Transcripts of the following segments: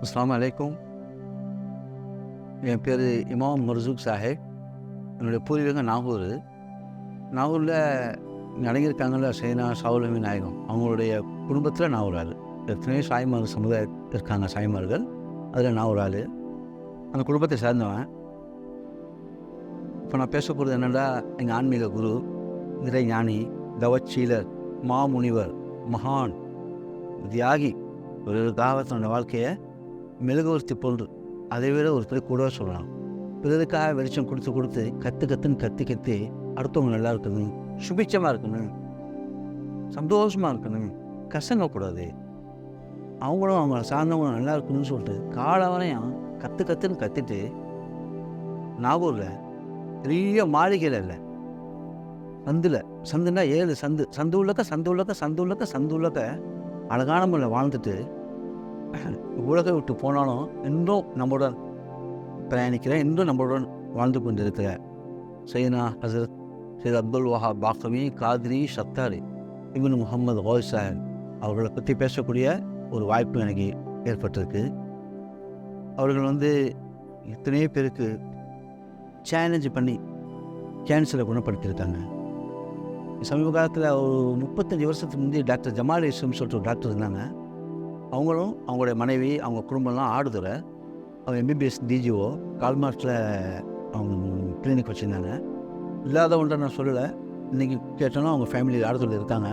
அஸ்ஸலாமு அலைக்கும். என் பேர் இமாம் மர்சூக் சாஹிப். என்னுடைய பூர்வீகம் நாகூர். நாகூரில் அடங்கியிருக்காங்கல்ல சைனா சாவுலமி நாயகம், அவங்களுடைய குடும்பத்தில் நான் ஒரு ஆள். எத்தனையோ சாய்மார் சமுதாயம் இருக்காங்க, சாய்மார்கள். அதில் நான் ஒரு ஆள், அந்த குடும்பத்தை சேர்ந்தவன். இப்போ நான் பேச போகிறது என்னென்னா, எங்கள் ஆன்மீக குரு, இறை ஞானி, தவச்சீலர், மாமுனிவர், மகான், தியாகி. ஒரு காலத்தோட வாழ்க்கையை மெழுகுவர்த்தி போன்று, அதை விட ஒரு பேர் கூட சொல்லலாம். பிறருக்காக வெளிச்சம் கொடுத்து கற்றுன்னு கத்தி அடுத்தவங்க நல்லா இருக்கணும், சுபிட்சமாக இருக்கணும், சந்தோஷமாக இருக்கணும், கசங்கக்கூடாது, அவங்களும் அவங்க சார்ந்தவங்க நல்லா இருக்கணும்னு சொல்லிட்டு காலவரையும் கற்றுன்னு கத்திட்டு நாகூரில் பெரிய மாளிகையில் இல்லை, சந்துன்னா 7 சந்து உள்ளக்க அழகான முறையில் வாழ்ந்துட்டு உலகை விட்டு போனாலும் இன்னும் நம்மளுடன் பிரயாணிக்கிறேன், இன்னும் நம்மளுடன் வாழ்ந்து கொண்டிருக்கிற சையனா ஹசரத் சையத் அப்துல் வஹாப் பாக்கவி காதிரி சத்தாரி இப்னு முகமது கோய் சாஹிப் அவர்களை பற்றி பேசக்கூடிய ஒரு வாய்ப்பு எனக்கு ஏற்பட்டிருக்கு. அவர்கள் எத்தனையோ பேருக்கு சேலஞ்சு பண்ணி கேன்சரை குணப்படுத்தியிருக்காங்க. சமீப காலத்தில் ஒரு 35 வருஷத்துக்கு முந்தைய டாக்டர் ஜமால் இஸ்லாம் சொல்லிட்டு ஒரு டாக்டர் இருந்தாங்க. அவங்களும் அவங்களுடைய மனைவி, அவங்க குடும்பம்லாம் ஆடுதுறை. அவங்க எம்பிபிஎஸ் டிஜிஓ கால்மார்ட்டில் அவங்க கிளினிக் வச்சுருந்தாங்க. இல்லாதவன்ட்ட நான் சொல்லலை, இன்றைக்கி கேட்டோன்னா அவங்க ஃபேமிலி ஆடுதுறையில் இருக்காங்க.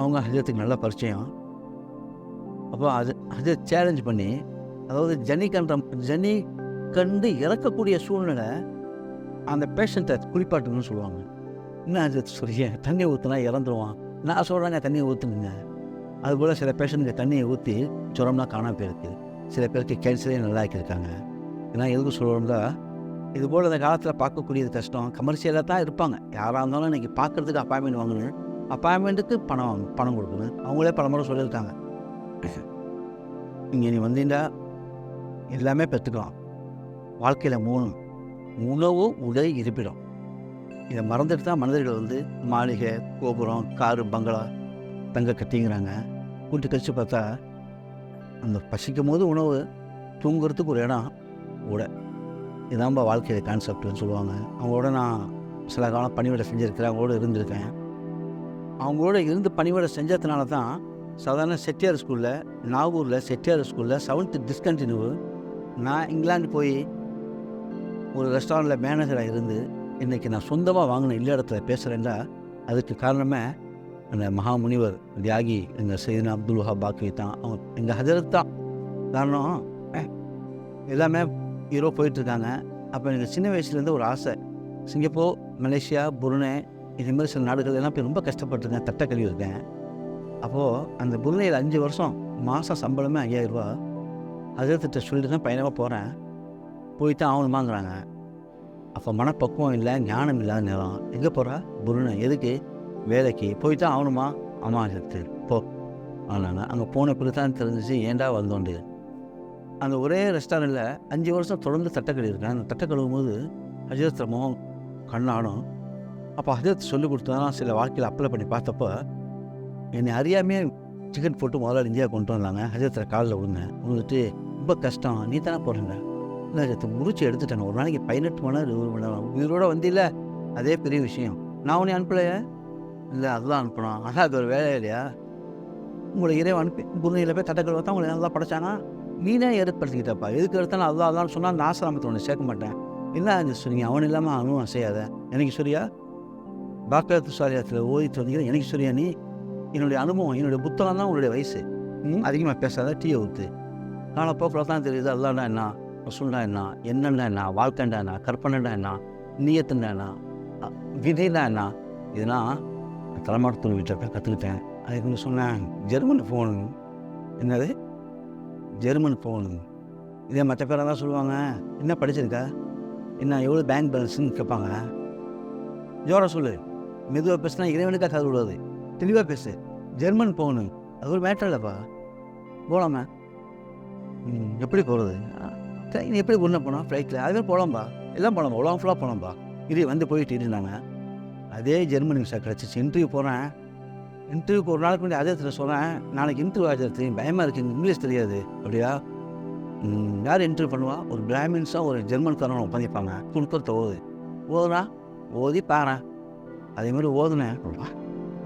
அவங்க ஹஜரத்துக்கு நல்லா பரிச்சயம். அப்போ அது சேலஞ்ச் பண்ணி, அதாவது ஜனி கண்டு இறக்கக்கூடிய சூழ்நிலை, அந்த பேஷண்ட்டை குளிப்பாட்டுன்னு சொல்லுவாங்க. என்ன ஹஜரத் சொல்லிய தண்ணியை ஊற்றினா இறந்துருவான், நான் சொல்கிறேங்க தண்ணியை ஊற்றுனுங்க. அதுபோல் சில பேஷண்ட்டுக்கு தண்ணியை ஊற்றி ஜுரம்லாம் காணாமல் போயிருக்கு. சில பேருக்கு கேன்சரே நல்லா ஆக்கியிருக்காங்க. இதெல்லாம் எதுக்கு சொல்கிறோம்னா, இதுபோல் இந்த காலத்தில் பார்க்கக்கூடியது கஷ்டம். கமர்ஷியலாக தான் இருப்பாங்க. யாராக இருந்தாலும் இன்றைக்கி பார்க்குறதுக்கு அப்பாயின்மெண்ட் வாங்கணும், அப்பாயின்மெண்ட்டுக்கு பணம் கொடுக்கணும். அவங்களே பல முறை சொல்லியிருக்காங்க, இங்கே நீ வந்தீங்கன்னா எல்லாமே பெற்றுக்கலாம். வாழ்க்கையில் 3: உணவு, உடை, இருப்பிடம். இதை மறந்துட்டு தான் மனிதர்கள் மாளிகை, கோபுரம், காரு, பங்களா, தங்க கட்டிங்கிறாங்க. கூட்டி கழிச்சு பார்த்தா அந்த பசிக்கும் போது உணவு, தூங்குறதுக்கு ஒரு இடம், உடை. இதான்பா வாழ்க்கையில் கான்செப்ட்னு சொல்லுவாங்க. அவங்களோட நான் சில காலம் பணிவிடை செஞ்சுருக்கிறேன், அவங்களோட இருந்திருக்கேன். அவங்களோட இருந்து பணிவிடை செஞ்சதுனால தான் சாதாரண செட்டியார் ஸ்கூலில், நாகூரில் செட்டியார் ஸ்கூலில் 7th டிஸ்கண்டினியூ. நான் இங்கிலாந்து போய் ஒரு ரெஸ்டாரண்ட்டில் மேனேஜராக இருந்து இன்றைக்கி நான் சொந்தமாக வாங்கின இல்ல இடத்துல பேசுகிறேன்டா, அதுக்கு காரணமே அந்த மகாமுனிவர் தியாகி எங்கள் சையத்னா அப்துல் வஹாப் பாக்கவி தான். அவங்க எங்கள் ஹஜரத் தான் காரணம். எல்லாமே யூரோப் போயிட்டுருக்காங்க. அப்போ எனக்கு சின்ன வயசுலேருந்து ஒரு ஆசை, சிங்கப்பூர், மலேசியா, புருனே, இது மாதிரி சில நாடுகள் எல்லாம் போய் ரொம்ப கஷ்டப்பட்டுருக்கேன், தட்டை கழுவி இருக்கேன். அப்போது அந்த புருனையில் 5 வருஷம் மாதம் சம்பளமே 5000 ரூபா. ஹஜரத்திட்ட சொல்லிட்டு தான் பயணமாக போகிறேன். போய் தான் ஆகணுமாங்கிறாங்க. அப்போ மனப்பக்குவம் இல்லை, ஞானம் இல்லாத நேரம். எங்கே போகிறா? புருனை. எதுக்கு? வேலைக்கு. போய் தான் ஆகணுமா? ஆமாம் ஹஜரத்து போ ஆனாங்க. அங்கே போன பிறகு தான் தெரிஞ்சிச்சு ஏண்டா வந்தோண்டு. அந்த ஒரே ரெஸ்டாரண்ட்டில் 5 வருஷம் தொடர்ந்து தட்டை கழுவிருக்கேன். அந்த தட்டை கழுவும் போது ஹஜரத் முகம் கண்ணாடும். அப்போ ஹஜரத் சொல்லிக் கொடுத்ததான் சில வாழ்க்கையில் அப்ளை பண்ணி பார்த்தப்போ என்னை அறியாமையே டிக்கெட் போட்டு முதல்ல இந்தியா கொண்டு வந்தாங்க. ஹஜரத்தில் காலில் விழுந்தேன். விழுந்துட்டு, ரொம்ப கஷ்டம், நீ தானே போகிறேங்க. இல்லை ஹஜரத்து, முடிச்சு எடுத்துட்டேன். ஒரு நாளைக்கு 18 மணி நேரம் 20 மணி நேரம் உயிரோடு வந்தில்ல, அதே பெரிய விஷயம். நான் உன்னை அனுப்பலையே. இல்லை அதுதான் அனுப்பணும், ஆனால் அது ஒரு வேலை இல்லையா? உங்களை இறைவன் அனுப்பி புரியில் போய் தட்டக்கள் பார்த்தா உங்களை நல்லா படைச்சானா, நீனே ஏற்படுத்திக்கிட்டப்பா. எதுக்கு எடுத்தாலும் அதான்னு சொன்னால் அந்த ஆசிரமத்தை ஒன்று சேர்க்க மாட்டேன். என்ன சொன்னீங்க? அவன் இல்லாமல் அவனும் அசையாத. எனக்கு சரியா? பாக்கத்து சாரியாத்தில் ஓதிட்டு வந்தீங்க, எனக்கு சரியா? நீ என்னுடைய அனுபவம், என்னுடைய புத்தகம் தான் உன்னுடைய வயசு. அதிகமாக பேசாத, டீயை ஊற்று. காலப்போக்கில் தான் தெரியுது அல்லாண்டா என்ன, ரசூல்னா என்ன, என்னண்டா என்ன, வாழ்க்கைண்டா என்ன, கற்பனைண்டா என்ன, நீயத்துண்டா என்ன, விதைனா என்ன. இதெல்லாம் தலைமாட்டத்தூர் வீட்டில் போய் கற்றுக்கிட்டேன். அதுக்கு சொன்னேன், ஜெர்மன் ஃபோனு. என்னது ஜெர்மன் ஃபோனு? இதே மற்ற பேராக தான் சொல்லுவாங்க, என்ன படிச்சிருக்கா, என்ன எவ்வளோ பேங்க் பேலன்ஸுன்னு கேட்பாங்க. ஜோரா சொல்லு, மெதுவாக பேசுனா இறைவனுக்காக காது விடாது, தெளிவாக பேசு. ஜெர்மன் ஃபோனு அது ஒரு மேட்டர் இல்லைப்பா, போகலாமா? எப்படி போகிறது? நீ எப்படி ஒன்றா போனோம் ஃப்ளைட்டில்? அதுவே போகலாம்பா, எல்லாம் போகலாம்பா, உலகம் ஃபுல்லாக போகலாம்பா. இது போயிட்டு இருந்தாங்க. அதே ஜெர்மனி விசா கிடச்சிச்சு. இன்டர்வியூ போகிறேன். இன்டர்வியூக்கு ஒரு நாளைக்கு முன்னாடி அதே சொல்கிறேன், நாளைக்கு இன்டர்வியூ ஆகிறது, பயமாக இருக்குது, இங்கிலீஷ் தெரியாது. அப்படியா? யார் இன்டர்வியூ பண்ணுவா? ஒரு பிராமின்ஸாக ஒரு ஜெர்மன்காரன் உட்காந்துப்பாங்க. துணுக்கத்தை ஓதுனா ஓதி பாறேன். அதே மாதிரி ஓதுனேன்.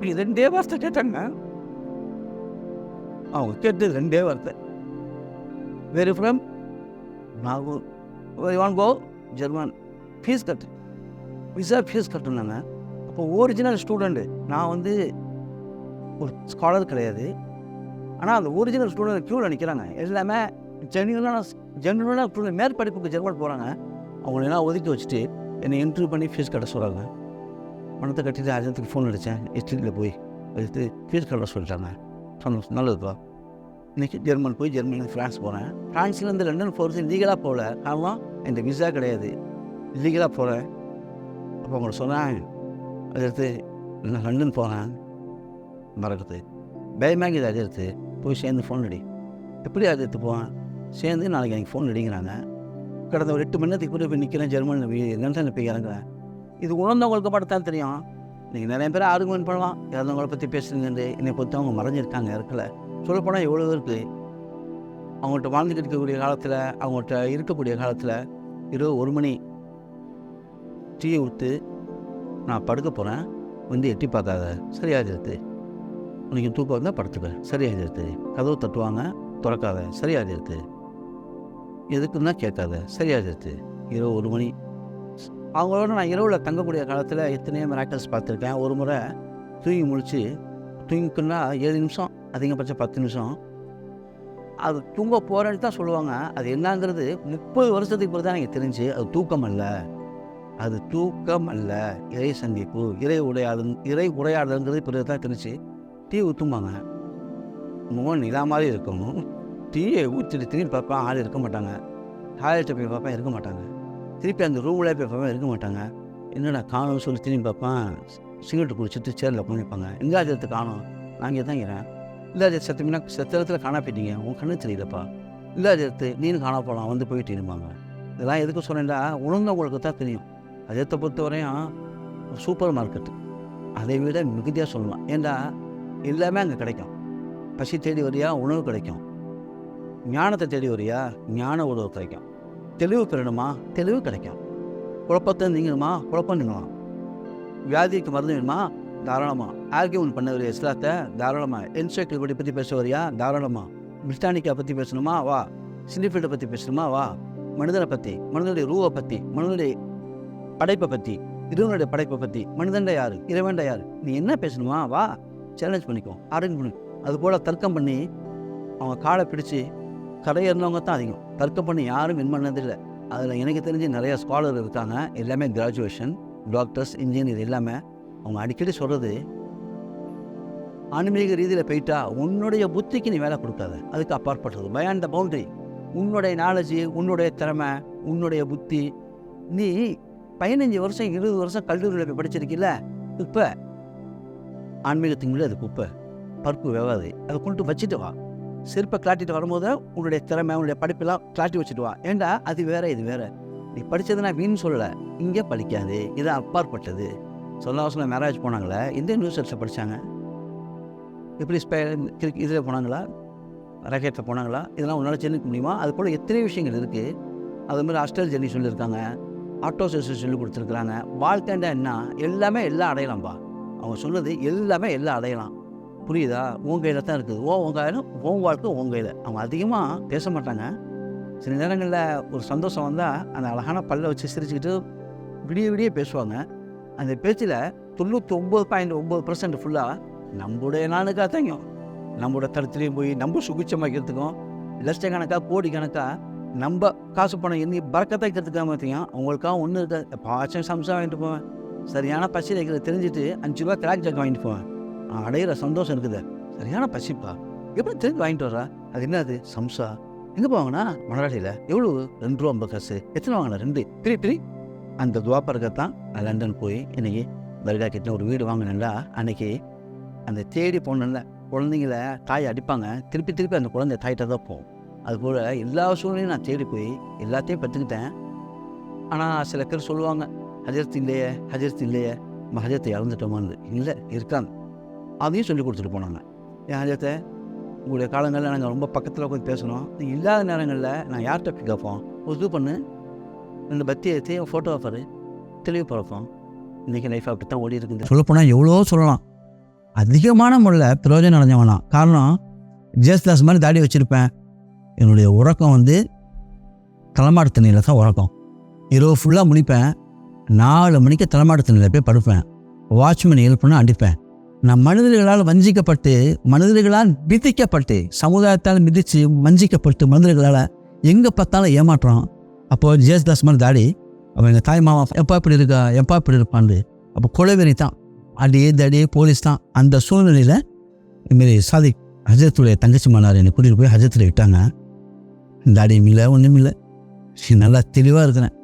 நீ 2 வார்த்தை கேட்டாங்க. அவங்க கேட்டு 2 வார்த்தை. Very from Nagore. வான் கோ ஜெர்மன். ஃபீஸ் கட்டு, விசா ஃபீஸ் கட்டுனாங்க. அப்போ ஒரிஜினல் ஸ்டூடெண்ட்டு. நான் ஒரு ஸ்காலர் கிடையாது. ஆனால் அந்த ஒரிஜினல் ஸ்டூடெண்ட் க்யூவில் நிற்கிறாங்க. எல்லாமே ஜென்ரலான ஸ்டூடெண்ட் மேற்படிப்புக்கு ஜெர்மன் போகிறாங்க. அவங்கள எல்லாம் ஒதுக்கி வச்சுட்டு என்னை இன்டர்வியூ பண்ணி ஃபீஸ் கட்ட சொல்கிறாங்க. பணத்தை கட்டிட்டு அர்ஜென்ட்டுக்கு ஃபோன் அடித்தேன். எஸ்டியில் போய் எடுத்து ஃபீஸ் கட்ட சொல்லிட்டாங்க. சொன்ன நல்லதுப்பா. இன்றைக்கி ஜெர்மன் போய் ஜெர்மனிலேருந்து ஃப்ரான்ஸ் போகிறேன். ஃப்ரான்ஸ்லேருந்து லண்டன் போகிறது லீகலாக போகல. காரணம் இந்த விசா கிடையாது. லீகலாக போகிறேன். அப்போ அவங்கள சொன்னேன், அதை எடுத்து நான் லண்டன் போகிறேன் மறக்கிறது பயமாகி அதை எடுத்து போய் சேர்ந்து ஃபோன் அடி. எப்படி அதை எடுத்து போவேன்? சேர்ந்து நாளைக்கு எனக்கு ஃபோன் அடிங்கிறாங்க. கடந்த ஒரு 8 மணி நேரத்துக்கு கூட போய் நிற்கிறேன். ஜெர்மனியில் லண்டனில் போய் இறங்குறேன். இது உணர்ந்தவங்களுக்கு மட்டும் தான் தெரியும். நீங்கள் நிறைய பேர் ஆர்குமெண்ட் பண்ணலாம். இறந்தவங்களை பற்றி பேசுகிறது என்னை பொறுத்து அவங்க மறைஞ்சிருக்காங்க. இருக்கல சொல்லப்போனால் எவ்வளோ இருக்குது. அவங்கள்ட்ட வாழ்ந்துட்டு இருக்கக்கூடிய காலத்தில், அவங்கள்ட்ட இருக்கக்கூடிய காலத்தில் இரவு 1 மணி டீயை ஊற்று நான் படுக்க போகிறேன், எட்டி பார்க்காத, சரியாகிறது. உனக்கு தூக்கம் வந்தால் படுத்துக்க, சரியாகிறது. கதவு தட்டுவாங்க, திறக்காத, சரியாகிறது. எதுக்குன்னா கேட்காத, சரியாகிறது. இரவு 1 மணி. அவங்களோட நான் இரவில் தங்கக்கூடிய காலத்தில் எத்தனையோ மிராக்கிள்ஸ் பார்த்துருக்கேன். ஒரு முறை தூங்கிக்குன்னா 7 நிமிஷம், அதிகபட்சம் 10 நிமிஷம். அது தூங்க போகிறேன்னு தான் சொல்லுவாங்க. அது என்னங்கிறது 30 வருஷத்துக்கு பிறகு தான் எனக்கு தெரிஞ்சு அது தூக்கம் அல்ல. அது தூக்கம் அல்ல, இறை சந்திப்பு, இறை உரையாடல்ங்கிறது பிறகு தான் தெரிஞ்சு. டீ ஊற்றும்பாங்க. முகம் நிலா மாதிரி இருக்கணும். டீயை ஊற்றிட்டு திரும்பி பார்ப்பேன், ஆள் இருக்க மாட்டாங்க. டாய்லெட்டை போய் பார்ப்பேன், இருக்க மாட்டாங்க. திருப்பி அந்த ரூமில் போய் பார்ப்பேன், இருக்க மாட்டாங்க. என்னடா காணும்னு சொல்லி திரும்பி பார்ப்பேன், சிகரெட்டு குடிச்சிட்டு சேரில் உட்காந்துப்பாங்க. எங்கேயாவது எடுத்து காணும், நான் இங்கே தான் இருக்கிறேன். இல்லாத சத்தமினா சத்திரத்தில் காணா போயிட்டீங்க, உன் கண்ணு தெரியலப்பா. இல்லாத எடுத்து நீனும் காணா போகலாம், போயிட்டு இருப்பாங்க. இதெல்லாம் எதுக்கு சொன்னேன்டா, உணர்ந்தவங்களுக்கு தான் தெரியும். அதத்தை பொறுத்தவரையும் சூப்பர் மார்க்கெட்டு அதை விட மிகுதியாக சொல்லலாம். ஏண்டா எல்லாமே அங்கே கிடைக்கும். பசி தேடி வரியா, உணவு கிடைக்கும். ஞானத்தை தேடி வரியா, ஞான உணவு கிடைக்கும். தெளிவு பெறணுமா, தெளிவு கிடைக்கும். குழப்பத்தை நீங்கணுமா, குழப்பம் நீங்கலாம். வியாதிக்கு மருந்து வேணுமா, தாராளமாக. ஆர்கியூமெண்ட் பண்ண வரையா, இஸ்லாத்தை தாராளமாக. என்சைக்ளோபீடியா பற்றி பேச வரியா, தாராளமாக. பிரிட்டானிக்கா பற்றி பேசணுமா, வா. சினிஃபீல்டை பற்றி பேசணுமா, வா. மனிதனை பற்றி, மனிதனுடைய ரூவை பற்றி, மனிதனுடைய படைப்பை பற்றி, இறைவனுடைய படைப்பை பற்றி, மனிதன்டா யார், இறைவன்டா யார், நீ என்ன பேசணுமா, வா. சேலஞ்ச் பண்ணிக்கோ, ஆர்டன் பண்ணி. அதுபோல் தர்க்கம் பண்ணி அவங்க காலை பிடிச்சி கரையேறினவங்க தான் அதிகம். தர்க்கம் பண்ணி யாரும் வின் பண்ணதில்லை. அதில் எனக்கு தெரிஞ்சு நிறையா ஸ்காலர் இருக்காங்க. எல்லாமே கிராஜுவேஷன், டாக்டர்ஸ், இன்ஜினியர். எல்லாமே அவங்க அடிக்கடி சொல்கிறது, ஆன்மீக ரீதியில் போயிட்டா உன்னுடைய புத்திக்கு நீ வேலை கொடுக்காத, அதுக்கு அப்பாற்பட்டது. பயாண்ட் த பவுண்டரி. உன்னுடைய நாலேஜு, உன்னுடைய திறமை, உன்னுடைய புத்தி. நீ 15 வருஷம் 20 வருஷம் கல்லூரியில் போய் படிச்சிருக்கில்ல, இப்போ ஆன்மீகத்துக்கு அது குப்பை, பருப்பு வேகாது. அதை கொண்டு வச்சுட்டு வா. செருப்பை கிளாட்டிட்டு வரும்போது உன்னுடைய திறமை, உன்னுடைய படிப்பெல்லாம் கிளாட்டி வச்சுட்டு வா. ஏண்டா அது வேறு, இது வேறு. நீ படித்ததுனா வீண் சொல்லலை, இங்கே படிக்காது, இது அப்பாற்பட்டது. சொல்ல மேரேஜ் போனாங்களே, எந்த யூனிவர்சிட்டியில் படித்தாங்க, எப்படி இதில் போனாங்களா, ராக்கெட்டில் போனாங்களா, இதெல்லாம் உன்னால் தெரிஞ்சுக்க முடியுமா? அது போல் எத்தனை விஷயங்கள் இருக்குது. அதுமாதிரி ஹாஸ்டல் ஜெர்னி சொல்லியிருக்காங்க, ஆட்டோ சர்வீஸ் சொல்லி கொடுத்துருக்குறாங்க. வாழ்க்கைண்டா என்ன, எல்லாமே எல்லாம் அடையலாம்ப்பா. அவங்க சொன்னது எல்லாமே எல்லாம் அடையலாம். புரியுதா? உன் கையில் தான் இருக்குது. உன் கையில், உன் வாழ்க்கை உன் கையில். அவங்க அதிகமாக பேச மாட்டாங்க. சில நேரங்களில் ஒரு சந்தோஷம் வந்தால் அந்த அழகான பல்ல வச்சு சிரிச்சுக்கிட்டு விடிய பேசுவாங்க. அந்த பேச்சில் 99.9% ஃபுல்லாக நம்முடைய நாளுக்காக தாங்க. நம்மளோட தரத்துலேயும் போய் நம்ம சுகிச்சமாக்கிறதுக்கும் லட்சக்கணக்காக கோடி கணக்காக நம்ம காசு பணம் எண்ணி பறக்கத்தான் இருக்கிறதுக்காக பார்த்தியும் அவங்களுக்காக ஒன்று இருக்காது. பாச்சம் சம்சா வாங்கிட்டு போவேன். சரியான பசி வைக்கிறத தெரிஞ்சுட்டு 5 ரூபா கிராக் ஜாக் வாங்கிட்டு போவேன். அடையிற சந்தோஷம் இருக்குது. சரியான பசிப்பா, எப்படி திரும்பி வாங்கிட்டு வர்றா? அது என்னது? சம்சா. எங்கே போவாங்கண்ணா? மணராடியில். எவ்வளோ? 2 ரூபா 50 காசு. எத்தனை வாங்கினா? 2. பிரி அந்த துவாப்பறக்கத்தான் நான் லண்டன் போய் இன்றைக்கி பர்கா கிட்ட ஒரு வீடு வாங்கினேன்ல. அன்றைக்கி அந்த தேடி போனேன்ல, குழந்தைங்கள தாயை அடிப்பாங்க, திருப்பி அந்த குழந்தை தாயிட்ட தான் போகும். அதுபோல் எல்லா சூழ்நிலையும் நான் தேடி போய் எல்லாத்தையும் கற்றுக்கிட்டேன். ஆனால் சில பேர் சொல்லுவாங்க, ஹஜரத் இல்லையே நம்ம ஹஜரத்தை இறந்துட்டோமான்னு. இல்லை, இருக்காங்க. அதையும் சொல்லி கொடுத்துட்டு போனாங்க. என் ஹஜரத்தை உங்களுடைய காலங்களில் நாங்கள் ரொம்ப பக்கத்தில் உட்காந்து பேசணும். நீங்கள் இல்லாத நேரங்களில் நான் யார்கிட்ட போய் கேட்போம்? ஒரு இது பண்ணு, 2 பத்தி ஏற்றி ஃபோட்டோவை பாரு, தெளிவு பழப்போம். இன்றைக்கி லைஃப் அப்படி தான் ஓடி இருக்குது. சொல்லப்போனால் எவ்வளோ சொல்லலாம். அதிகமான முறையில் பிரயோஜனம் அடைஞ்சவனா. காரணம், ஜேசுதாஸ் மாதிரி தாடி வச்சுருப்பேன். என்னுடைய உறக்கம் வந்து தலைமாட்டு தண்ணியில் தான் உறக்கம். இரவு ஃபுல்லாக முடிப்பேன். 4 மணிக்கு தலைமாட்டு தண்ணியில் போய் படுப்பேன். வாட்ச்மேன் எழுப்புனா அடிப்பேன். நான் மனிதர்களால் வஞ்சிக்கப்பட்டு, மனிதர்களால் மிதிக்கப்பட்டு, சமுதாயத்தால் மிதித்து வஞ்சிக்கப்பட்டு, மனிதர்களால் எங்கே பார்த்தாலும் ஏமாற்றம். அப்போது ஜேசுதாஸ் மாதிரி தாடி, அவன் எங்கள் தாய் மாமா எப்பா இப்படி இருக்கா, எப்பா இப்படி இருப்பான்னு. அப்போ கொலைவெறி தான், அடியே தடியே போலீஸ் தான். அந்த சூழ்நிலையில் இதுமாரி சாதிக் ஹஜரத்துடைய தங்கச்சி மானார் என்னை கூட்டிகிட்டு போய் ஹஜரத்தில் விட்டாங்க. தாடியும் இல்லை, ஒன்றும் இல்லை, நல்லா தெளிவாக இருக்கிறேன்.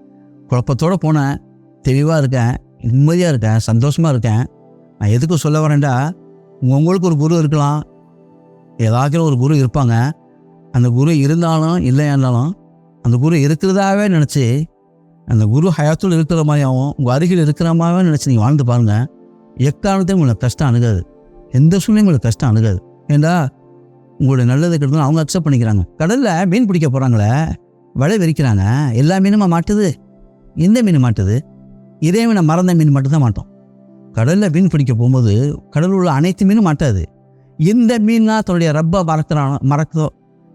குழப்பத்தோடு போனேன், தெளிவாக இருக்கேன், நிம்மதியாக இருக்கேன், சந்தோஷமாக இருக்கேன். நான் எதுக்கு சொல்ல வரேன்டா, உங்களுக்கு ஒரு குரு இருக்கலாம், ஏதாச்சும் ஒரு குரு இருப்பாங்க. அந்த குரு இருந்தாலும் இல்லையானாலும் அந்த குரு இருக்கிறதாவே நினச்சி, அந்த குரு ஹயாத்துள் இருக்கிற மாதிரியாகவும் உங்கள் அருகில் இருக்கிற மாதிரியாகவும் நினச்சி நீங்கள் வாழ்ந்து பாருங்கள். எக்காரணத்தையும் உங்களுக்கு கஷ்டம் அணுகாது. எந்த சூழ்நிலையும் உங்களுக்கு கஷ்டம் அணுகாது. ஏண்டா உங்களுடைய நல்லது கெடுதலும் அவங்க அக்செப்ட் பண்ணிக்கிறாங்க. கடலில் மீன் பிடிக்க போகிறாங்களே, வலை விரிக்கிறாங்க, எல்லா மீனுமா மாட்டுது? எந்த மீன் மாட்டுது? இறைவனை மறந்த மீன் மட்டும்தான் மாட்டோம். கடலில் மீன் பிடிக்க போகும்போது கடலில் உள்ள அனைத்து மீனும் மாட்டாது. எந்த மீன்னா தன்னுடைய ரப்பை மறக்குதோ,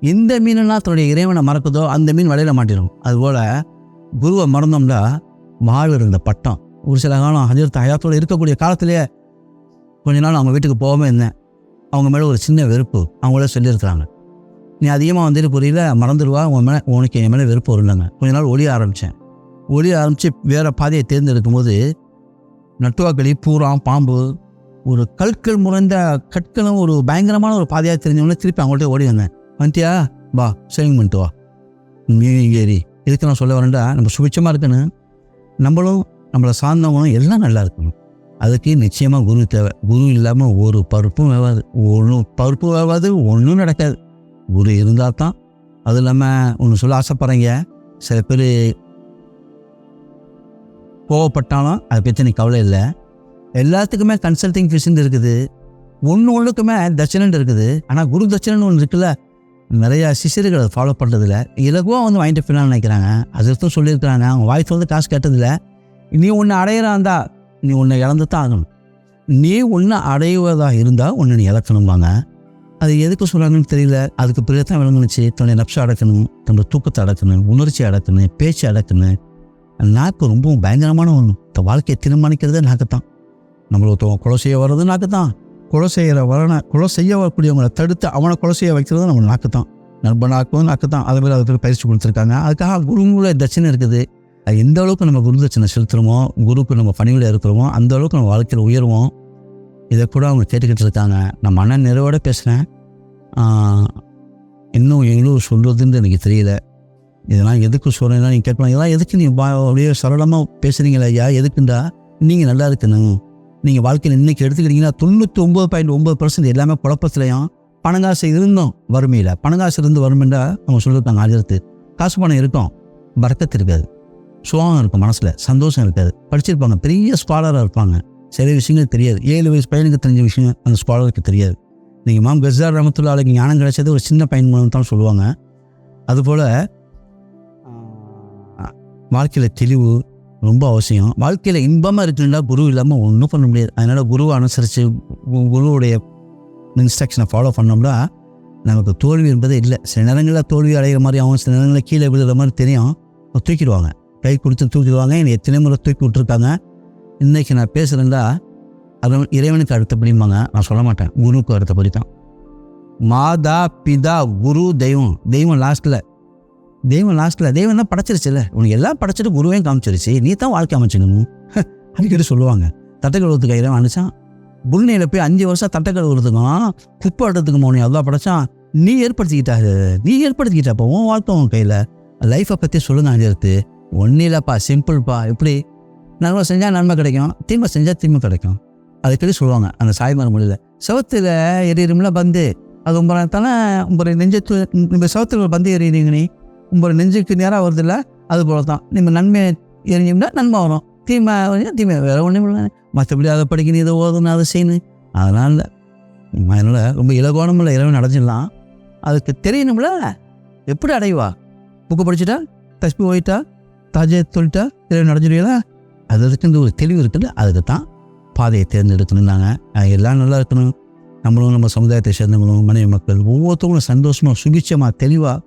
எந்த மீனா தன்னுடைய இறைவனை மறக்குதோ அந்த மீன் வலையில் மாட்டிடும். அதுபோல் குருவை மறந்தோம்னா வாழ் இருந்த பட்டம். ஒரு சில காலம் ஹஜரத் ஹயாத்தோடு இருக்கக்கூடிய காலத்திலேயே கொஞ்ச நாள் அவங்க வீட்டுக்கு போகாமல் இருந்தேன். அவங்க மேலே ஒரு சின்ன வெறுப்பு அவங்களே சொல்லியிருக்கிறாங்க. நீ அதிகமாக வந்துட்டு புரியல, மறந்துடுவா, உனக்கு என் மேலே வெறுப்பு இல்லைங்க. கொஞ்ச நாள் ஒளிய ஆரம்பித்தேன். ஒளிய ஆரம்பித்து வேறு பாதையை தேர்ந்தெடுக்கும் போது நட்டுவாக்களி, பூராம், பாம்பு, ஒரு கற்கள் முறைந்த கற்களும் ஒரு பயங்கரமான ஒரு பாதையாக தெரிஞ்சவொடனே திருப்பி அவங்கள்ட்ட ஓடி வந்தேன். வந்துட்டியா, வா சேவிங் பண்ணிட்டு வா, ஏறி. இதுக்கு நான் சொல்ல வரேன்டா, நம்ம சுபிட்சமாக இருக்கணும், நம்மளும் நம்மளை சார்ந்தவங்களும் எல்லாம் நல்லா இருக்கணும். அதுக்கு நிச்சயமாக குரு தேவை. குரு இல்லாமல் ஒரு பருப்பும் வேவாது, ஒன்றும் நடக்காது. குரு இருந்தால் தான். அது இல்லாமல் ஒன்று சொல்ல ஆசைப்படுறீங்க, சில பேர் கோவப்பட்டாலும் அதை பற்றி எனக்கு கவலை இல்லை. எல்லாத்துக்குமே கன்சல்டிங் ஃபீஸ்ன்னு இருக்குது, ஒன்றுக்குமே தட்சணைன்னு இருக்குது. ஆனால் குரு தட்சணைன்னு ஒன்று இருக்குல்ல, நிறையா சிஷியர்கள் அதை ஃபாலோ பண்ணுறதில்ல. இலகுவாக வந்து வாங்கிட்டு போயிடலான்னு நினைக்கிறாங்க. அதுக்கும் சொல்லியிருக்கிறாங்க, அவங்க வாய்ஸ் வந்து காசு கேட்டதில்லை. நீ ஒன்று அடையிறாந்தா நீ ஒன்று இழந்து தான் ஆகணும். நீ ஒன்று அடைவதாக இருந்தால் ஒன்று நீ இழக்கணும்பாங்க. அது எதுக்கு சொல்கிறாங்கன்னு தெரியல. அதுக்கு பிறகு தான் விளங்குனுச்சு. தன்னுடைய நப்சை அடக்கணும், தன்னுடைய தூக்கத்தை அடக்கணும், உணர்ச்சி அடக்கணும், பேச்சு அடக்கணும். நாக்கு ரொம்பவும் பயங்கரமான ஒன்று. இந்த வாழ்க்கையை தீர்மானிக்கிறதே நாக்குத்தான். நம்மளை கொலை செய்ய வர்றது நாக்குத்தான். கொலை செய்ய வரக்கூடியவங்களை தடுத்து அவனை கொலை செய்ய வைக்கிறது நம்ம நாக்குத்தான். நண்பனாக்கும் நாக்குத்தான். அதே மாதிரி அதுக்கு பயிற்சி கொடுத்துருக்காங்க. அதுக்காக குருங்குல தட்சணை இருக்குது. அது எந்த அளவுக்கு நம்ம குரு தட்சணை செலுத்துகிறோமோ, குருக்கு நம்ம பணிவில் இருக்கிறோமோ, அந்த அளவுக்கு நம்ம வாழ்க்கையில் உயர்வோம். இதை கூட அவங்க கேட்டுக்கிட்டு இருக்காங்க. நான் மன நிறைவோடு பேசுகிறேன். இன்னும் எங்களும் சொல்கிறதுன்னு எனக்கு தெரியல. இதெல்லாம் எதுக்கு சொல்கிறேன்னா, நீங்கள் கேட்கலாம், இதெல்லாம் எதுக்கு நீ அப்படியே சரளமாக பேசுகிறீங்களா ஐயா, எதுக்குண்டா? நீங்கள் நல்லா இருக்கணும். நீங்கள் வாழ்க்கையில் இன்றைக்கி எடுத்துக்கிட்டிங்கன்னா 99.9% எல்லாமே குழப்பத்திலையும் பணங்காசு இருந்தும் வறுமையில். பணங்காசு இருந்து வறுமைண்டா அவங்க சொல்லியிருக்காங்க ஆஜரத்து. காசு பணம் இருக்கும், பறக்கத்து இருக்காது, சுகம் இருக்கும், மனசில் சந்தோஷம் இருக்காது. படிச்சிருப்பாங்க, பெரிய ஸ்காலராக இருப்பாங்க, சில விஷயங்கள் தெரியாது. 7 வயசு பையனுக்கு தெரிஞ்ச விஷயம் அந்த ஸ்காலருக்கு தெரியாது. நீங்கள் இமாம் கஸ்ஸார் ரஹ்மத்துல்லாஹி ஞானம் கிடைச்சது ஒரு சின்ன பையன் மூலம் தான் சொல்லுவாங்க. அதுபோல் வாழ்க்கையில் தெளிவு ரொம்ப அவசியம். வாழ்க்கையில் இன்பமாக இருக்குன்னா குரு இல்லாமல் ஒன்றும் பண்ண முடியாது. அதனால் குருவை அனுசரித்து குருவுடைய இன்ஸ்ட்ரக்ஷனை ஃபாலோ பண்ணோம்னா நமக்கு தோல்வி என்பதே இல்லை. சில நேரங்களில் தோல்வி அடைகிற மாதிரி ஆகும், சில நேரங்களில் கீழே விழுகிற மாதிரி தெரியும். தூக்கிடுவாங்க, கை கொடுத்து தூக்கிடுவாங்க. என்னை எத்தனை முறை தூக்கி விட்டுருக்காங்க. இன்றைக்கி நான் பேசுகிறேன்டா அது இறைவனுக்கு அடுத்தபடிம்பாங்க. நான் சொல்ல மாட்டேன், குருவுக்கு அடுத்தபடி தான். மாதா பிதா குரு தெய்வம். தெய்வம் லாஸ்ட்டில் தெய்வம் தான் படைச்சிருச்சுல்ல. உனக்கு எல்லாம் படைச்சிட்டு குருவையும் காமிச்சிருச்சு, நீ தான் வாழ்க்கை அமைச்சுக்கணும் அடிக்கடி சொல்லுவாங்க. தட்டை கழுவுறதுக்கு இறைவன் அனுப்பிச்சான். புல்நையில் போய் 5 வருஷம் தட்டை கழுவுறதுக்கும் குப்பை அடுறதுக்கும் உன்னை எல்லாம் படைச்சான். நீ ஏற்படுத்திக்கிட்டப்போ உன் வாழ்க்கை உன் கையில். லைஃப்பை பற்றி சொல்லுங்க அஞ்சு. ஒன்றும் இல்லைப்பா, சிம்பிள்ப்பா. எப்படி நன்மை செஞ்சால் நன்மை கிடைக்கும், தீமை செஞ்சால் தீமை கிடைக்கும். அதுக்கடி சொல்லுவாங்க அந்த சாய்மார் மொழியில். சவத்தில் எறியும்ல பந்து, அது உங்களை நெஞ்சத்து சவத்தில் பந்து எறியுறீங்க, நீ உங்களை நெஞ்சுக்கு நேராக வருதில்ல, அது போல தான். நம்ம நன்மை எரிஞ்சோம்னா நன்மை வரும், தீமை தீமை வேறு ஒன்றும் இல்லை. மற்றபடி அதை படிக்கணும், இதை ஓதணும், அதை செய்யணும், அதெல்லாம் இல்லை. அதனால் ரொம்ப இலகுவானமில்ல இறைவன் அடைஞ்சிடலாம். அதுக்கு தெரியணும்ல எப்படி அடைவா? புக்கு படிச்சுட்டா, தஸ்பி ஓயிட்டா, தாஜே தொழிட்டா இறைவன் அடைஞ்சிடுவீங்களா? அதுக்கு ஒரு தெளிவு இருக்குல்ல, அதுக்கு தான் பாதையை தேர்ந்தெடுக்கணுன்னாங்க. எல்லாம் நல்லா இருக்கணும், நம்மளும் நம்ம சமுதாயத்தை சேர்ந்தவங்களும் மனைவி மக்கள் ஒவ்வொருத்தவங்களும் சந்தோஷமாக சுபிட்சமாக தெளிவாக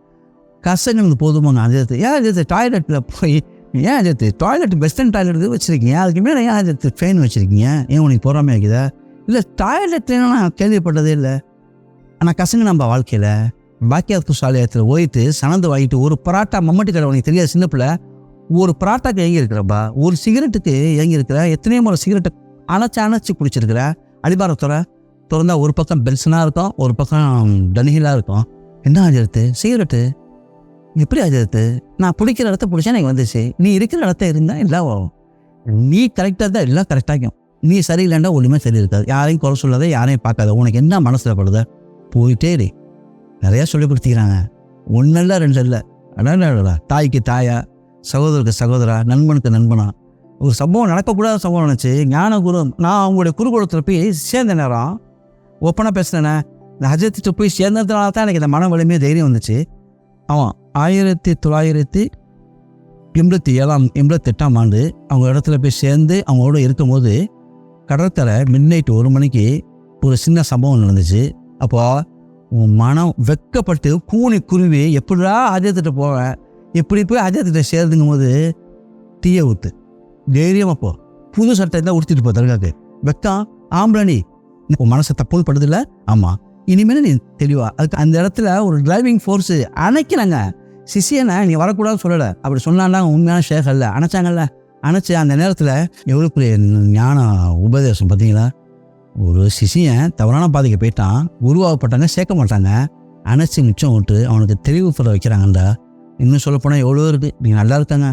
கஷ்டங்களுக்கு போதுமாங்க. அது ஏன் அது டாய்லெட்டில் போய் ஏன் அது டாய்லெட் வெஸ்டர்ன் டாய்லெட் வச்சுருக்கீங்க, அதுக்கு மேலே ஏன் அது ஃபேன் வச்சுருக்கீங்க, ஏன் உனக்கு பொறாமையாக இருக்குதா? இல்லை டாய்லெட்லாம் நான் கேள்விப்பட்டதே இல்லை. ஆனால் கசங்க நம்ம வாழ்க்கையில் பாக்கியாத்து சாலையத்தில் போயிட்டு சனந்து வாங்கிட்டு ஒரு பராட்டா மம்மட்டி கடை உனக்கு தெரியாது சின்ன பிள்ளை, ஒரு பராட்டாக்கு ஏங்கி இருக்கிறப்பா, ஒரு சிகரெட்டுக்கு ஏங்கி இருக்கிற, எத்தனையோ முறை சிகரெட்டை அணைச்சி குடிச்சிருக்கிற, அடிபாரத்துறை திறந்தா ஒரு பக்கம் பெல்சனாக இருக்கும், ஒரு பக்கம் டன்ஹிலாக இருக்கும். என்ன ஆஜிருத்து சிகரெட்டு எப்படி ஆஜிருத்து? நான் பிடிக்கிற இடத்த பிடிச்சா எனக்கு வந்துச்சு, நீ இருக்கிற இடத்த இருந்தால் எல்லாம் வரும். நீ கரெக்டாக தான் எல்லாம் கரெக்டாகும், நீ சரியில்லைண்டா ஒன்றுமே சரி இருக்காது. யாரையும் குறை சொல்லாத, யாரையும் பார்க்காத, உனக்கு என்ன மனசில் படுத போயிட்டே இரு. நிறையா சொல்லி கொடுத்துக்கிறாங்க, ஒன்றும் இல்லை ரெண்டு இல்லை. அடா தாய்க்கு தாயா, சகோதரருக்கு சகோதரா, நண்பனுக்கு நண்பனா. ஒரு சம்பவம் நடக்கக்கூடாத சம்பவம் நினச்சி ஞான குரு நான் அவங்களுடைய குருகுலத்தில் போய் சேர்ந்த நேரம் ஓப்பனாக பேசுனேனே, இந்த ஹஜரத்திட்ட போய் சேர்ந்ததுனால தான் எனக்கு இந்த மன வலிமையாக தைரியம் வந்துச்சு. அவன் 1987-88 ஆண்டு அவங்க இடத்துல போய் சேர்ந்து அவங்களோட இருக்கும்போது கடற்கரை மிட்நைட் 1 மணிக்கு ஒரு சின்ன சம்பவம் நடந்துச்சு. அப்போ உன் மனம் வெக்கப்பட்டு கூனி குருவி எப்படிடா ஹஜரத்திட்ட போவேன், எப்படி போய் ஹஜரத்திட்ட சேர்ந்துங்கும் போது தீய ஊற்று தைரியமாக போ, புது சட்டை தான் உடுத்திட்டு போ தர்காக்கு. வெக்கம் ஆம்பளனி உன் மனசை தப்போது படுதில்ல. ஆமாம், இனிமேல் நீ தெளிவா. அதுக்கு அந்த இடத்துல ஒரு டிரைவிங் ஃபோர்ஸு அணைக்கிறாங்க. சிஷியனை நீ வரக்கூடாதுன்னு சொல்லலை, அப்படி சொன்னான்னா உண்மையான ஷேக் அல்ல. அணைச்சாங்கல்ல, அணைச்சி அந்த நேரத்தில் எவ்வளோ பெரிய ஞான உபதேசம் பார்த்தீங்களா? ஒரு சிஷியன் தவறான பாதைக்கு போயிட்டான், உருவாகப்பட்டாங்க சேர்க்க மாட்டாங்க, அணைச்சி மிச்சம் விட்டு அவனுக்கு தெளிவு பெற வைக்கிறாங்கண்டா. இன்னும் சொல்லப்போனால் எவ்வளோ இருக்குது. நீங்கள் நல்லா இருக்காங்க,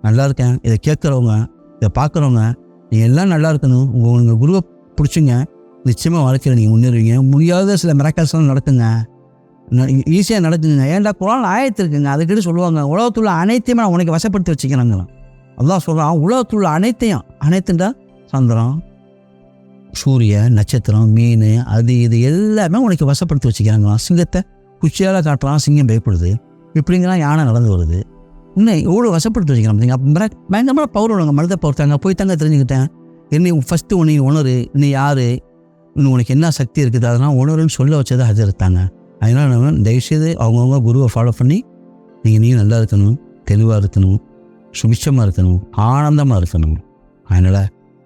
நல்லா இருக்கேன், இதை கேட்குறவங்க, இதை பார்க்குறவங்க, நீங்கள் எல்லாம் நல்லா இருக்கணும். உங்கள் குருவை பிடிச்சிங்க, நிச்சயமாக வாழ்க்கையில் நீங்கள் முன்னேறுவீங்க. முடியாத சில மிராக்கல்ஸ்லாம் நடக்குங்க, ஈஸியாக நடக்குங்க. ஏன்டா குரான் ஆயத்து இருக்குங்க, அதுக்கிட்ட சொல்லுவாங்க உலகத்துள்ள அனைத்தையுமே நான் உனக்கு வசப்படுத்தி வச்சுக்கிறாங்களாம். அதான் சொல்கிறான், உலகத்துள்ள அனைத்துண்டா சந்திரம், சூரியன், நட்சத்திரம், மீன், அது இது எல்லாமே உனக்கு வசப்படுத்தி வச்சுக்கிறாங்களாம். சிங்கத்தை குச்சியால் காட்டுறான், சிங்கம் பயப்படுது, இப்படிங்கலாம் யானை நடந்து வருது. இன்னும் எவ்வளோ வசப்படுத்தி வச்சுக்கிறான் பார்த்தீங்க. அப்போ பயங்கரமான பவர் உள்ளவங்க மனித பவர் தாங்க. போய் தாங்க தெரிஞ்சுக்கிட்டேன். என்ன ஃபஸ்ட்டு உன்னை உணரு, இன்னும் யார், இன்னும் உனக்கு என்ன சக்தி இருக்குது, அதெல்லாம் உணருன்னு சொல்ல வச்சதை ஹஜரத்தாங்க. அதனால் நம்ம தயவுசெய்து அவங்கவுங்க குருவை ஃபாலோ பண்ணி நீங்கள் நல்லா இருக்கணும், தெளிவாக இருக்கணும், சுபிட்சமாக இருக்கணும், ஆனந்தமாக இருக்கணும். அதனால்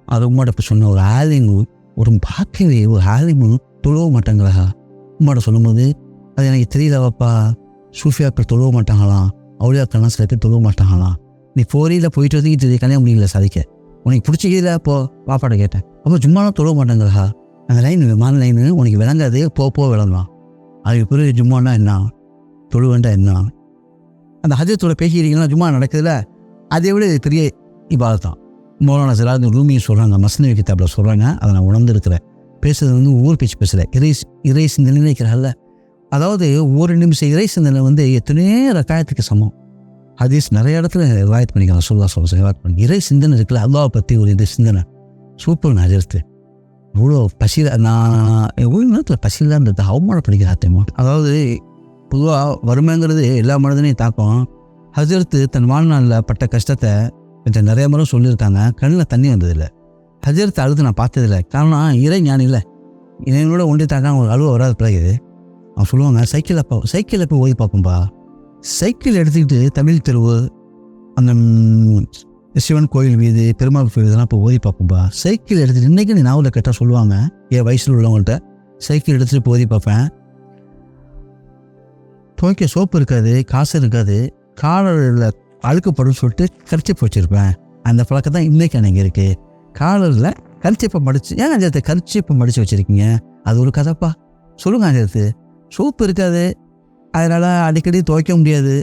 அது உம்மாட்ட இப்போ சொன்ன ஒரு ஆலிமு, ஒரு பார்க்கவே ஒரு ஆலிமு தொழுவ மாட்டாங்களா உம்மாட்ட சொல்லும்போது, அது எனக்கு தெரியலவாப்பா. சூஃபியாக்கள் தொழுவ மாட்டாங்களாம், அவுளியாக்கள்லாம் சில பேர் தொழுவ மாட்டாங்களாம். நீ போரியில் போயிட்டு வந்து இது கல்யாணம் முடியல சாதிக்க, உனக்கு பிடிச்சிக்கல போ பாப்பாட்ட கேட்டேன். அப்போ சும்மாலாம் தொழுவ மாட்டாங்களா? அந்த லைன் விமான லைனு உனக்கு விளங்காது, போ விளங்கலாம். அதுக்கு பிறகு ஜும்மானா என்ன, தொழுவேண்டா என்ன, அந்த ஹஜரத்தோட பேசிக்கிறீங்கன்னா ஜும்மா நடக்குதுல்ல, அதை விட பெரிய இபாதத்தான். மௌலானா சிலாது ரூமியை சொல்கிறாங்க, மஸ்னவி கிதாபில் சொல்கிறாங்க, அதை நான் உணர்ந்துருக்கிறேன். பேசுறது வந்து ஊர் பேச்சு பேசலை, இறை சிந்தனை நினைக்கிறாள்ல. அதாவது ஒரு நிமிஷம் இறை சிந்தனை வந்து எத்தனையோ ரக்காயத்துக்கு சமம். ஹதீஸ் நிறைய இடத்துல ரிவாயத் பண்ணிக்கலாம், ரிவாயத் பண்ணி இறை சிந்தனை இருக்குல்ல, அல்லாஹ் பற்றி ஒரு இது சிந்தனை சூப்பர் ஹஜரத்து. இவ்வளோ பசியில் நான் எவ்வளோ நேரத்தில் பசியில் தான் இருந்தது, அவமானப்படுகிறாத்தேமா. அதாவது பொதுவாக வறுமைங்கிறது எல்லா மனிதனையும் தாக்கம். ஹஜரத்து தன் வாழ்நாளில் பட்ட கஷ்டத்தை என்கிட்ட நிறைய முறை சொல்லியிருக்காங்க. கண்ணில் தண்ணி வந்ததில்லை, ஹஜரத்து அழுது நான் பார்த்ததில்லை. காரணம் இறை ஞானி இல்லை, என்னோட ஒன்றி தாக்க ஒரு அழுவ வராது. பிறகு அவன் சொல்லுவாங்க, சைக்கிளில் போய் ஓடி பார்ப்போம்பா. சைக்கிள் எடுத்துக்கிட்டு தமிழ் தெருவு, அந்த சிவன் கோயில் வீடு, பெருமாள் கோயில் இதெல்லாம் இப்போ ஓதி பார்ப்போம்பா. சைக்கிள் எடுத்துகிட்டு இன்றைக்கி நீ நாவலில் கேட்டால் சொல்லுவாங்க, என் வயசில் உள்ளவங்கள்ட்ட சைக்கிள் எடுத்துகிட்டு ஓதி பார்ப்பேன். துவைக்க சோப்பு இருக்காது, காசு இருக்காது, காலரில் அழுக்கப்படும் சொல்லிட்டு கரிச்சிப்பு வச்சுருப்பேன். அந்த பழக்கம் தான் இன்றைக்கி எனக்கு இருக்குது. காலரில் கரிச்சிப்பை மடித்து, ஏன் அஞ்சத்தை கரிச்சிப்பை மடித்து வச்சுருக்கீங்க, அது ஒரு கதைப்பா. சொல்லுங்கள் அஞ்சத்து. சோப்பு இருக்காது, அதனால் அடிக்கடி துவைக்க முடியாது,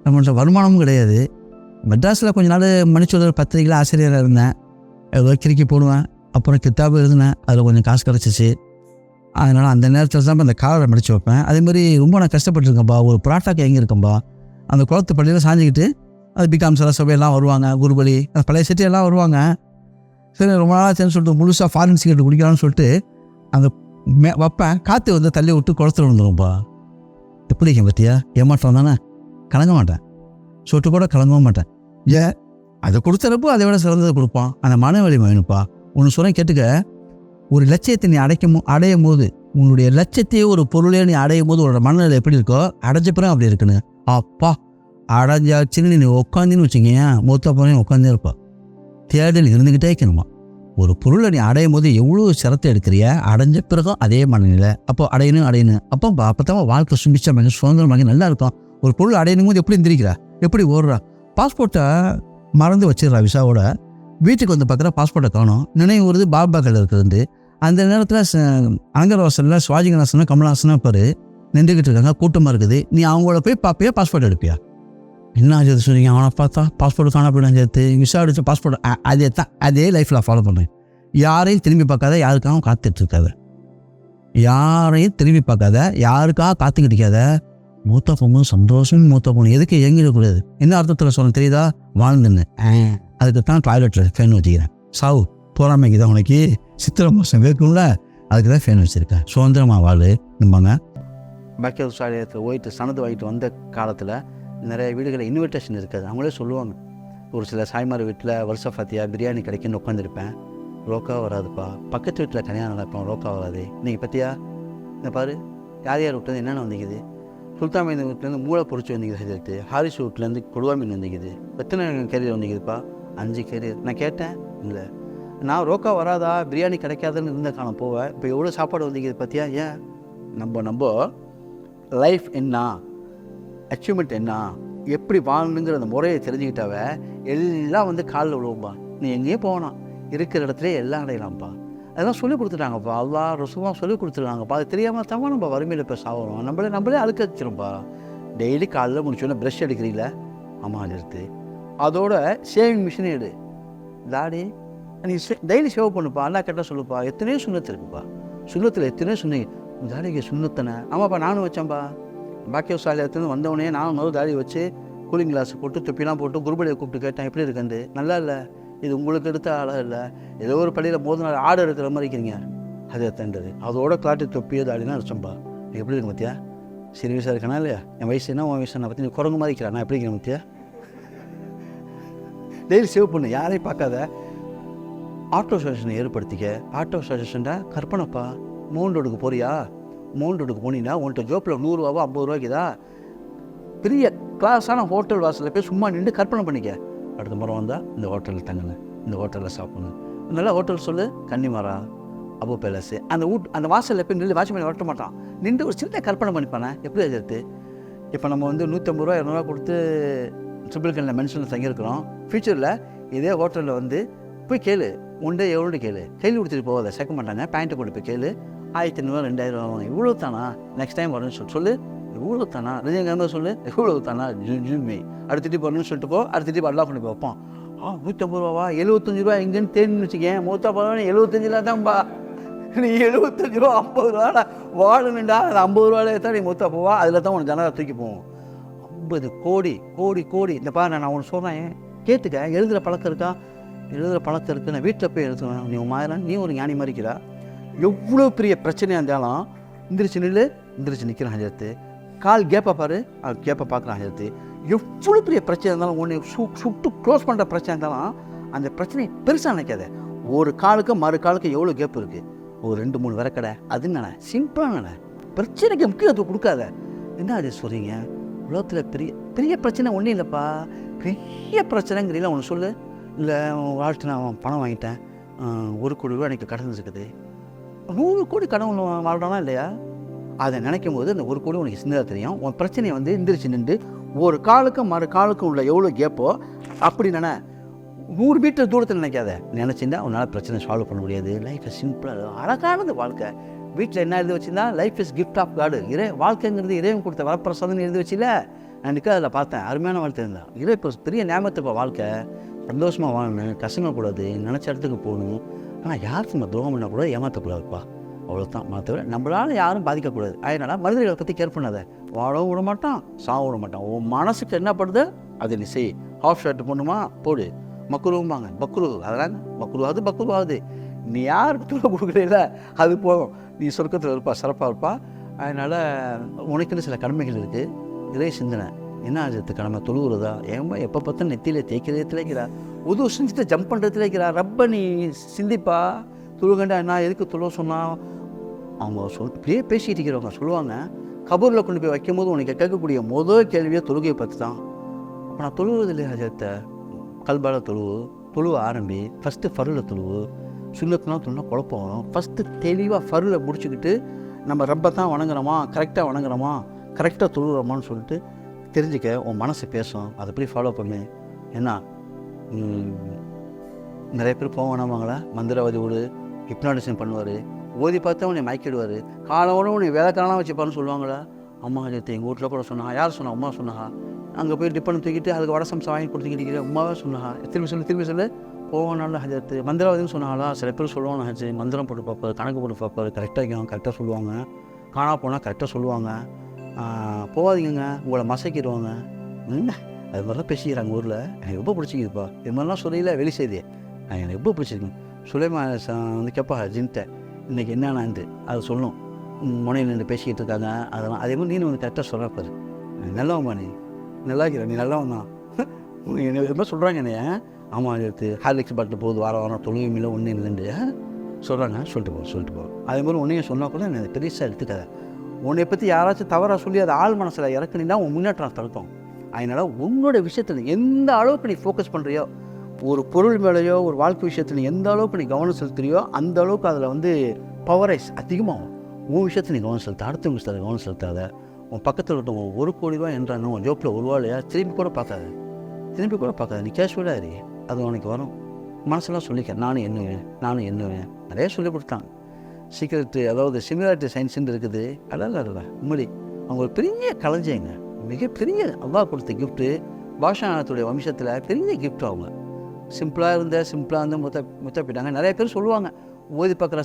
நம்மள்ட்ட வருமானமும் கிடையாது. மெட்ராஸில் கொஞ்ச நாள் மணிச்சொல்லர் பத்திரிகையில் ஆசிரியராக இருந்தேன், ஏதோ கிறுக்கி போடுவேன். அப்புறம் கித்தாபு எழுதினேன், அதில் கொஞ்சம் காசு கிடச்சிச்சு. அதனால் அந்த நேரத்தில் தான் அந்த காலரை மடித்து வைப்பேன். அதேமாதிரி ரொம்ப நான் கஷ்டப்பட்டுருக்கேன்ப்பா. ஒரு புராட்டாக்கு எங்கே இருக்கேன்ப்பா, அந்த குளத்து பள்ளியில் சாஞ்சிக்கிட்டு, அது பிகாம் சபையெல்லாம் வருவாங்க, குருபலி அந்த பழைய செட்டியெல்லாம் வருவாங்க. சரி ரொம்ப நாளாக சேர்ந்து சொல்லிட்டு முழுசாக ஃபாரின் சிகரெட் குடிக்கலாம்னு சொல்லிட்டு அந்த வைப்பேன், காற்று வந்து தள்ளி விட்டு குளத்துல விழுந்துரும்ப்பா. எப்படி இருக்கேன் பார்த்தியா? ஏமாற்றம் தானே. கலங்க மாட்டேன், சொட்டு கூட கலங்கவும் மாட்டேன். ஏன் அதை கொடுத்துறப்போ அதை விட சிறந்ததை கொடுப்பான். அந்த மன வலிமை வேணும்ப்பா. ஒன்று சொல்ல கேட்டுக்க, ஒரு லட்சியத்தை நீ அடையும் போது, உன்னுடைய லட்சியத்தையே ஒரு பொருளே நீ அடையும் போது உன்னோட மனநிலை எப்படி இருக்கோ, அடைஞ்ச பிறகு அப்படி இருக்குன்னு. அப்பா அடைஞ்சாச்சுன்னு நீ உட்காந்துன்னு வச்சுக்கேன், மூத்த போனே உட்காந்தே இருப்பா. தேடல் இருந்துக்கிட்டே இருக்கணுமா. ஒரு பொருளை நீ அடையும் போது எவ்வளோ சிரத்தை எடுக்கிறிய, அடைஞ்ச பிறகும் அதே மனநிலை. அப்போ அடையணும். அப்போ தான் வாழ்க்கை சும்பிச்சமாக சுதந்திரமாக நல்லா இருக்கும். ஒரு பொருள் அடையணும் போது எப்படி எந்திரிக்கிறா, எப்படி ஓடுறா. பாஸ்போர்ட்டை மறந்து வச்சிடறா விசாவோட. வீட்டுக்கு வந்து பார்க்குற பாஸ்போர்ட்டை காணும். நினைவு வருது பாபாக்கள் இருக்கிறது. அந்த நேரத்தில் அலங்கர் வாசலில் சிவாஜி கணேசனும் கமல்ஹாசனும் பாரு நின்றுக்கிட்டு இருக்காங்க, கூட்டமாக இருக்குது. நீ அவங்கள போய் பார்ப்பியா, பாஸ்போர்ட் எடுப்பியா? என்ன ஆச்சு சொன்னீங்க? அவனை பார்த்தா பாஸ்போர்ட் காண போயிடும் சேர்த்து விசா அடிச்சு பாஸ்போர்ட். அதே லைஃப்பில் ஃபாலோ பண்ணுறேன். யாரையும் திரும்பி பார்க்காத, யாருக்காகவும் காத்துட்டு இருக்காத. யாரையும் திரும்பி பார்க்காத, யாருக்காக காத்துக்கிட்டு இருக்காத. மூத்த பொண்ணு சந்தோஷம், மூத்த பொண்ணு எதுக்கு இயங்கிடக்கூடாது. என்ன அர்த்தத்தில் சொல்ல தெரியுதா? வாழ்ந்துன்னு அதுக்கு தான் டாய்லெட்டில் ஃபேன் வச்சுக்கிறேன். சாவு போராமைக்கு தான் உனக்கு சித்திரை மாதம் வேர்க்கும்ல, அதுக்கு தான் ஃபேன் வச்சுருக்கேன். சுதந்திரமாக வாழ் நிம்பாங்க. பாக்கிய சாலையத்தில் போயிட்டு சனது வாங்கிட்டு வந்த காலத்தில் நிறைய வீடுகளில் இன்விடேஷன் இருக்காது. அவங்களே சொல்லுவாங்க, ஒரு சில சாய்மார் வீட்டில் வருஷ ஃபாத்தியா பிரியாணி கிடைக்குன்னு உட்காந்துருப்பேன். ரோக்கா வராதுப்பா. பக்கத்து வீட்டில் கல்யாணம் நடப்பேன், ரோக்கா வராது. இன்றைக்கி பற்றியா இந்த பாரு, யார் வீட்டில் என்னென்ன வந்துக்குது. சுல்தான் மீன் வீட்டிலேருந்து மூளை பொறிச்சு வந்துக்குது சேர்த்து. ஹாரிஸ் வீட்டிலேருந்து கொடுவா மீன் வந்துக்குது. எத்தனை கேரியர் வந்துக்குதுப்பா? 5 கேரியர். நான் கேட்டேன், இல்லை நான் ரோக்கா வராதா பிரியாணி கிடைக்காதுன்னு இருந்த காலம் போவேன். இப்போ எவ்வளோ சாப்பாடு வந்துக்குது பார்த்தியா? ஏன் நம்ம லைஃப் என்ன, அச்சீவ்மெண்ட் என்ன, எப்படி வாழணுங்கிற அந்த முறையை தெரிஞ்சுக்கிட்டாவே எல்லாம் வந்து காலில் விழுவும்பா. நீ எங்கேயும் போகணும், இருக்கிற இடத்துல எல்லாம் அடையலாம்ப்பா. அதெல்லாம் சொல்லிக் கொடுத்துட்டாங்கப்பா. அல்லாஹ் ரசூலுல்லாஹ் சொல்லிக் கொடுத்துருக்காங்கப்பா. அது தெரியாமல் தான் நம்ம வறுமையில் இப்போ சாகிறோம். நம்மளே அழுக்க வச்சிருப்பா. டெய்லி காலையில் முடிச்சோன்னா ப்ரெஷ் எடுக்கிறீங்கள, ஆமாம் அது எடுத்து அதோட ஷேவிங் மிஷினே எடு. தாடி நீ டெய்லி சேவ் பண்ணுப்பா. அல்லா கேட்டால் சொல்லுப்பா. எத்தனையோ சுண்ணத்து இருக்குப்பா. சுண்ணத்தில் எத்தனையோ சொன்னீங்க. தாடிக்கு சுண்ணத்தனை. ஆமாப்பா நானும் வச்சேன்ப்பா. பாக்கிய சாலையத்துலேருந்து வந்தவொடனே நானும் தாடி வச்சு கூலிங் கிளாஸ் போட்டு தொப்பிலாம் போட்டு குருபடியை கூப்பிட்டு கேட்டேன், எப்படி இருக்குண்டு. நல்லா இல்லை, இது உங்களுக்கு எடுத்த ஆளாக இல்லை, ஏதோ ஒரு பள்ளியில் மோதினால ஆடு எடுக்கிற மாதிரி இருக்கிறீங்க. அது எத்தன்றது அதோட காட்டு தொப்பியோ தாடினா வச்சோம்பா. எப்படி இருக்கு மத்தியா? சீரியஸாக இருக்கானா இல்லையா? என் வயசு என்ன, உன் வயசு என்ன பற்றி நீ குரங்கு மாதிரி இருக்கிறான். நான் எப்படி இருக்கிறேன் மத்தியா? டெய்லி சேவ் பண்ணு, யாரையும் பார்க்காத. ஆட்டோ சஜஷனை ஏற்படுத்திக்க. ஆட்டோ சஜஷன்டா கற்பனைப்பா. மவுண்ட் ரோடுக்கு போறியா? மவுண்ட் ரோடுக்கு போனீங்கன்னா உன்கிட்ட ஜோப்பில் 100 ரூபாவோ 50 ரூபாய்க்குதா? பெரிய கிளாஸான ஹோட்டல் வாசலில் போய் சும்மா நின்று கற்பனை பண்ணிக்க. அடுத்த முறை வந்தால் இந்த ஹோட்டலில் தங்குங்க, இந்த ஹோட்டலில் சாப்பிடுங்க. நல்லா ஹோட்டல் சொல்லு, கன்னிமரா, அபு பேலஸு. அந்த வாசலில் போய் நின்று வாட்ச்மேன் ஓட்ட மாட்டான், நின்று ஒரு சின்ன கற்பனை பண்ணிப்பானே. எப்படி அது எடுத்து இப்போ நம்ம வந்து 150 ரூபா 200 ரூபா கொடுத்து ட்ரிபிள் கனில் மென்ஷனில் தங்கியிருக்கிறோம். ஃபியூச்சரில் இதே ஹோட்டலில் வந்து போய் கேளு, ஒன்றே எவ்வளோ கேளு. கையில் கொடுத்துட்டு போகாத, சேர்க்க மாட்டாங்க. பேண்ட்டை போட்டு போய் கேளு, 1500 2000 இவ்வளோ தானா, நெக்ஸ்ட் டைம் வரணும்னு சொல்லு. இவ்வளோ தானா ரஜினிகாந்த் சொல்லு, இவ்வளோ தானா ஜுமே. அடுத்துட்டு போகணும்னு சொல்லிட்டு போ. அடுத்துட்டு அல்லா கொண்டு போய் வைப்பான். 150 ரூபாவா 75 ரூபா எங்கேன்னு தேடின்னு வச்சுக்கேன். மூத்தா போகிறவனே 75 தான்ப்பா. நீ 75 ரூபா 50 ரூபா வாழணுண்டா. அது 50 ரூபாயிலே தான் நீ மூத்தா போவா. அதில் தான் உனக்கு ஜனதா தூக்கி போவோம். 50 கோடி கோடி கோடி. இந்த பாரு, நான் உனக்கு சொல்கிறேன் கேட்டுக்க. எழுதுகிற பழக்கம் இருக்கா? எழுதுகிற பழக்கம் இருக்குது. நான் வீட்டில் போய் எழுதுவேன். நீ மாதிரி நீ ஒரு ஞானி மாதிரி இருக்கிறா. எவ்வளோ பெரிய பிரச்சனையாக இருந்தாலும் எந்திரிச்சு நில்லு, எந்திரிச்சு நிற்கிறான் ஹஜரத்து. கால் கேப்பை பாரு, கேப்பை பார்க்குறான் ஹஜரத்து. எவ்வளோ பெரிய பிரச்சனை இருந்தாலும், ஒன்று சுட்டு க்ளோஸ் பண்ணுற பிரச்சனை இருந்தாலும் அந்த பிரச்சனையை பெருசாக நினைக்காத. ஒரு காலுக்கு மறு காலுக்கு எவ்வளோ கேப் இருக்குது, ஒரு 2-3 விறக்கடை, அது நினை, சிம்பிளாக நினை. பிரச்சனைக்கு முக்கியத்துவம் கொடுக்காத. என்ன அது சொல்கிறீங்க? உலகத்தில் பெரிய பெரிய பிரச்சனை ஒன்றும் இல்லைப்பா. பெரிய பிரச்சனைங்கிறீங்களா ஒன்று சொல்லு. இல்லை வாழ்த்து நான் பணம் வாங்கிட்டேன், 1 கோடி ரூபா எனக்கு கடன் இருக்குது. 100 கோடி கடன் வாழ்றானா இல்லையா? அதை நினைக்கும் போது அந்த 1 கோடி உனக்கு சின்னதாக தெரியும். உன் பிரச்சனையை வந்து எந்திரிச்சு நின்று ஒரு காலுக்கும் மறு காலுக்கும் உள்ள எவ்வளோ கேப்போ அப்படி 100 மீட்டர் தூரத்தில் நினைக்காத. நினச்சிருந்தா உன்னால் பிரச்சனை சால்வ் பண்ண முடியாது. லைஃப் சிம்பிளாக அழகானது வாழ்க்கை. வீட்டில் என்ன எழுதி வச்சுருந்தா, லைஃப் இஸ் கிஃப்ட் ஆஃப் காடு. வாழ்க்கைங்கிறது இறைவன் கொடுத்த வரப்பிரசாதம்னு எழுதி வச்சில. நான் நிற்க அதில் பார்த்தேன், அருமையான வாழ்க்கை இருந்தான். இப்போ பெரிய ஞாபகத்துப்பா வாழ்க்கை. சந்தோஷமாக வாழணும், கஷ்டங்கக்கூடாது, நினச்ச இடத்துக்கு போகணும். ஆனால் யாருக்கு நம்ம துரோகம் பண்ணக்கூடாது, ஏமாற்றக்கூடாதுப்பா. அவ்வளோதான். மற்றவரை நம்மளால் யாரும் பாதிக்கக்கூடாது. அதனால் மனிதர்களை பற்றி கேர் பண்ணாத. வாழவும் விட மாட்டான், சாக விட மாட்டான். உன் மனசுக்கு என்ன படுது அதை நீ செய். ஹாஃப் ஷர்ட் போடணுமா போடு. மக்குருவாங்க, பக்குரு அதெல்லாம் மக்குருவாது பக்குருவாது. நீ யாருக்கு தொழுகை கொடுக்குறீல அது போதும், நீ சொர்க்கத்தில் இருப்பா, சிறப்பாக இருப்பா. அதனால் உனக்குன்னு சில கடமைகள் இருக்குது. இறை சிந்தனை என்ன ஆச்சு கடமை தொழுகிறதா? ஏமா எப்போ பார்த்தா நெத்தியில் தேய்க்கிறதுல இருக்கிறா, உதவு செஞ்சுட்டு ஜம்ப் பண்ணுறதுல இருக்கிறா. ரப்ப நீ சிந்திப்பா. தொழுகண்டா நான் எதுக்கு தொழுவ சொன்னால் அவங்க இப்படியே பேசிகிட்டு இருக்கிறவங்க சொல்லுவாங்க, கபூரில் கொண்டு போய் வைக்கும்போது உனக்கு கேட்கக்கூடிய முதல் கேள்வியை தொழுகையை பற்றி தான். அப்போ நான் தொழுவது இல்லையா ஹஜரத்தை? கல்பால தொழுவு ஆரம்பி. ஃபஸ்ட்டு ஃபருளை தொழுவு. சுண்ணத்துலாம் தொழுனா குழப்பம் வரும். ஃபஸ்ட்டு தெளிவாக ஃபருளை முடிச்சுக்கிட்டு நம்ம ரப்பை தான் வணங்குறோமா, கரெக்டாக வணங்குறோமா, கரெக்டாக தொழுகிறோமான்னு சொல்லிட்டு தெரிஞ்சுக்க. உன் மனசு பேசும், அதை எப்படி ஃபாலோ பண்ணு. ஏன்னா நிறைய பேர் போக வேணாமாங்களா, மந்திரவாதி ஓடு ஹிப்னாட்டிசம் பண்ணுவார், ஓதி பார்த்தா உன்னை மயக்கிடுவார், காலோட உன்னை வேலைக்காரலாம் வச்சுப்பாருன்னு சொல்லுவாங்களா. அம்மா ஹஜரத்தை எங்கள் வீட்டில் கூட சொன்னாங்க. யார் சொன்னா? அம்மா சொன்னாங்க. அங்கே போய் டிப்பன் தூக்கிட்டு அதுக்கு வடசம்சம் வாங்கி கொடுத்துக்கிட்டு உமாவே சொன்னாங்க. திரும்பி சொல்லு போவானால ஹஜரத்து. மந்திரவாதின்னு சொன்னாங்களா? சில பேர் சொல்லுவாங்க ஹஜரத் மந்திரம் போட்டு பார்ப்பாரு, கணக்கு போட்டு பார்ப்பாரு, கரெக்டாக வைக்கணும், கரெக்டாக சொல்லுவாங்க, காணா போனால் கரெக்டாக சொல்லுவாங்க. போகாதீங்க உங்களை மசக்கிடுவாங்க. அது மாதிரிலாம் பேசிக்கிறாங்க ஊரில். எனக்கு ரொம்ப பிடிச்சிக்குதுப்பா. இது மாதிரிலாம் சொல்லையில் வெளி செய்தி எனக்கு ரொம்ப பிடிச்சிருக்கு. சுலைமா வந்து கேட்பா ஜின்ட்ட இன்றைக்கி என்னென்னான்ட்டு அது சொல்லணும். முனையில் நின்று பேசிக்கிட்டு இருக்காங்க அதெல்லாம். அதே மாதிரி நீ வந்து கரெக்டாக சொல்கிறப்பாரு. நல்லவம்மா நீ நல்லா இருக்கிற, நீ நல்லவன் தான். என்ன இது மாதிரி சொல்கிறாங்க என்னைய. ஆமாம் எடுத்து ஹார்லிக்ஸ் பாட்டில் போகுது வாரம் தொழுகையும் இல்லை ஒன்றும் இல்லைன்னு சொல்கிறாங்க. சொல்லிட்டு போ. அதே மாதிரி ஒன்றையும் சொன்னால் கூட எனக்கு பெருசாக எடுத்துக்காத. உன்னை பற்றி யாராச்சும் தவறாக சொல்லி அது ஆள் மனசில் இறக்குனீங்கன்னா உன் முன்னேற்றம் தடுக்கும். அதனால் உன்னோட விஷயத்தில் எந்த அளவுக்கு நீ ஃபோக்கஸ் பண்ணுறியோ, ஒரு பொருள் மேலேயோ ஒரு வாழ்க்கை விஷயத்தில் எந்த அளவுக்கு நீ கவனம் செலுத்துறியோ அந்த அளவுக்கு அதில் வந்து பவரைஸ் அதிகமாகும். உன் விஷயத்தில் நீ கவனம் செலுத்த, அடுத்த விஷயத்தில் கவனம் செலுத்தாத. உன் பக்கத்தில் இருக்கவங்க 1 கோடி ரூபா என்றானோ உன் ஜோப்பில் 1 ரூபா இல்லையா, திரும்பி கூட பார்க்காத. நீ கேஷுவலாக இரு, அது உனக்கு வரும். மனசெல்லாம் சொல்லிக்க, நானும் எண்ணுவேன் நிறைய சொல்லி கொடுத்தாங்க. சீக்கிரட்டு அதாவது சிமிலாரிட்டி சயின்ஸுன்னு இருக்குது. அதெல்லாம் உண்மையிலே அவங்க ஒரு பெரிய கலைஞங்க, மிகப்பெரிய அல்லாஹ் கொடுத்த கிஃப்ட்டு. பாஷாத்துடைய வம்சத்தில் பெரிய கிஃப்ட். அவங்க சிம்பிளாக இருந்த முத்த போயிட்டாங்க. நிறைய பேர் சொல்லுவாங்க ஓதி பார்க்குற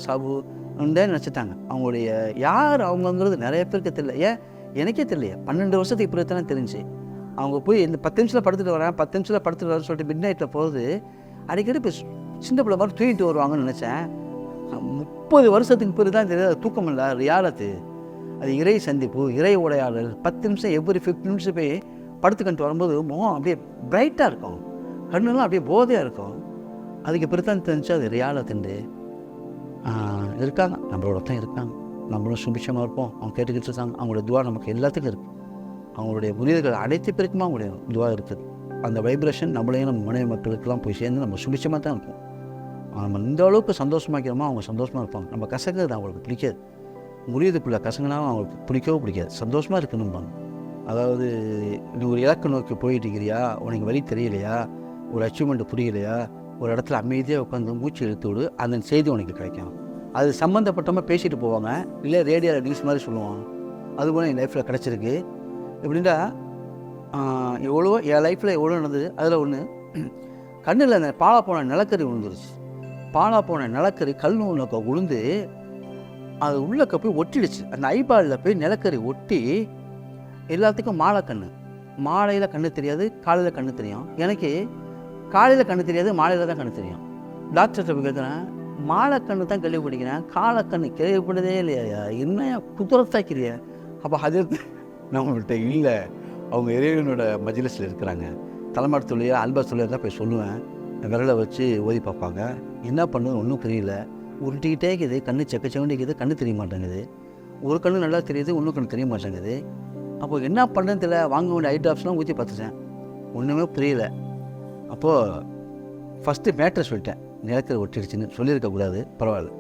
சாபுன்னு நினச்சிட்டாங்க. அவங்களுடைய யார் அவங்கங்கிறது நிறைய பேருக்கு தெரியல. ஏன் எனக்கே தெரியலையே. 12 வருஷத்துக்கு இப்படி தானே தெரிஞ்சு. அவங்க போய் இந்த 10 நிமிஷத்தில் படுத்துட்டு வரேன்னு சொல்லிட்டு மிட் நைட்டில் போகிறது அடிக்கடி இப்போ சின்ன பிள்ளை மாதிரி தூக்கிட்டு வருவாங்கன்னு நினச்சேன். 30 வருஷத்துக்கு பிறகு தான் தெரியாது. தூக்கம் இல்லை, ரியாலத்து. அது இறை சந்திப்பு, இறை உடையாடல். 10 நிமிஷம் எவ்ரி 15 நிமிஷம் போய் படுத்துக்கிட்டு வரும்போது முகம் அப்படியே பிரைட்டாக இருக்கும், கண்ணெல்லாம் அப்படியே போதையாக இருக்கும். அதுக்கு பிறகு தான் தெரிஞ்சு அது ரியாலத்துண்டு. இருக்காங்க, நம்மளோட தான் இருக்காங்க. நம்மளும் சுபிட்சமாக இருப்போம். அவங்க கேட்டுக்கிட்டு இருக்காங்க. அவங்களோட துவா நமக்கு எல்லாத்துக்கும் இருக்குது. அவங்களுடைய புனிதர்கள் அனைத்து பேருக்குமா அவங்களுடைய துவா இருக்குது. அந்த வைப்ரேஷன் நம்மளையும் நம்ம மனைவி மக்களுக்கெல்லாம் போய் சேர்ந்து நம்ம சுபிட்சமாக தான் இருப்போம். நம்ம இந்த அளவுக்கு சந்தோஷமாக்கிறோமோ அவங்க சந்தோஷமாக இருப்பாங்க. நம்ம கசங்கிறது அவங்களுக்கு பிடிக்காது. முறியதுக்குள்ள கசங்கினாலும் அவங்களுக்கு பிடிக்காது. சந்தோஷமாக இருக்கணும்பாங்க. அதாவது நீ ஒரு இலக்கு நோக்கி போயிட்டு இருக்கிறியா, உனக்கு வழி தெரியலையா, ஒரு அச்சீவ்மெண்ட் புரியலையா, ஒரு இடத்துல அமைதியாக உட்காந்து மூச்சு இழுத்து விடு, அந்த செய்தி உனக்கு கிடைக்கும். அது சம்மந்தப்பட்டமாக பேசிட்டு போவாங்க, இல்லை ரேடியோவில் நியூஸ் மாதிரி சொல்லுவாங்க. அது கூட என் லைஃப்பில் கிடச்சிருக்கு. எப்படின்னா எவ்வளோ என் லைஃப்பில் எவ்வளோ நடந்தது. அதில் ஒன்று, கண்ணில் அந்த பாலா போன நிலக்கரி விழுந்துருச்சு. பாலா போன நிலக்கரி கல் நூலுக்க விழுந்து அது உள்ளக்க போய் ஒட்டிடுச்சு. அந்த ஐபாலில் போய் நிலக்கரி ஒட்டி எல்லாத்துக்கும் மாலையில் கண்ணு தெரியாது, காலையில் கண்ணு தெரியும். எனக்கு காலையில் கண்ணு தெரியாது, மாலையில் தான் கண்ணு தெரியும். டாக்டர்கிட்ட போய் கேட்குறேன், மாலை கண்ணு தான் கேள்விப்படிக்கிறேன், காலக்கண்ணு கேள்விப்பட்டதே இல்லையா, என்ன குதிரத்தாக்கிறிய. அப்போ அது நம்மள்கிட்ட இல்லை. அவங்க இறைவனோட மஜ்லிஸில் இருக்கிறாங்க. தலைமாட்டு தொழில் அல்பாஸ் தொழில் தான் போய் சொல்லுவேன். விரலை வச்சு ஓதி பார்ப்பாங்க. என்ன பண்ணுறது ஒன்றும் தெரியல. உருட்டிக்கிட்டே இருக்குது, கண்ணு செக்கச்சவண்டிக்குது, கண்ணு தெரிய மாட்டேங்குது. ஒரு கண்ணு நல்லா தெரியுது, இன்னும் கண்ணு தெரிய மாட்டேங்குது. அப்போ என்ன பண்ணுறதுன்னு தெரியல. வாங்க வேண்டிய ஐட்ராப்ஸ்லாம் ஊற்றி பார்த்துட்டேன், ஒன்றுமே புரியல. அப்போது ஃபஸ்ட்டு மேட்ரை சொல்லிட்டேன், நிலக்கரி ஒட்டிடுச்சுன்னு. சொல்லியிருக்கக்கூடாது, பரவாயில்ல.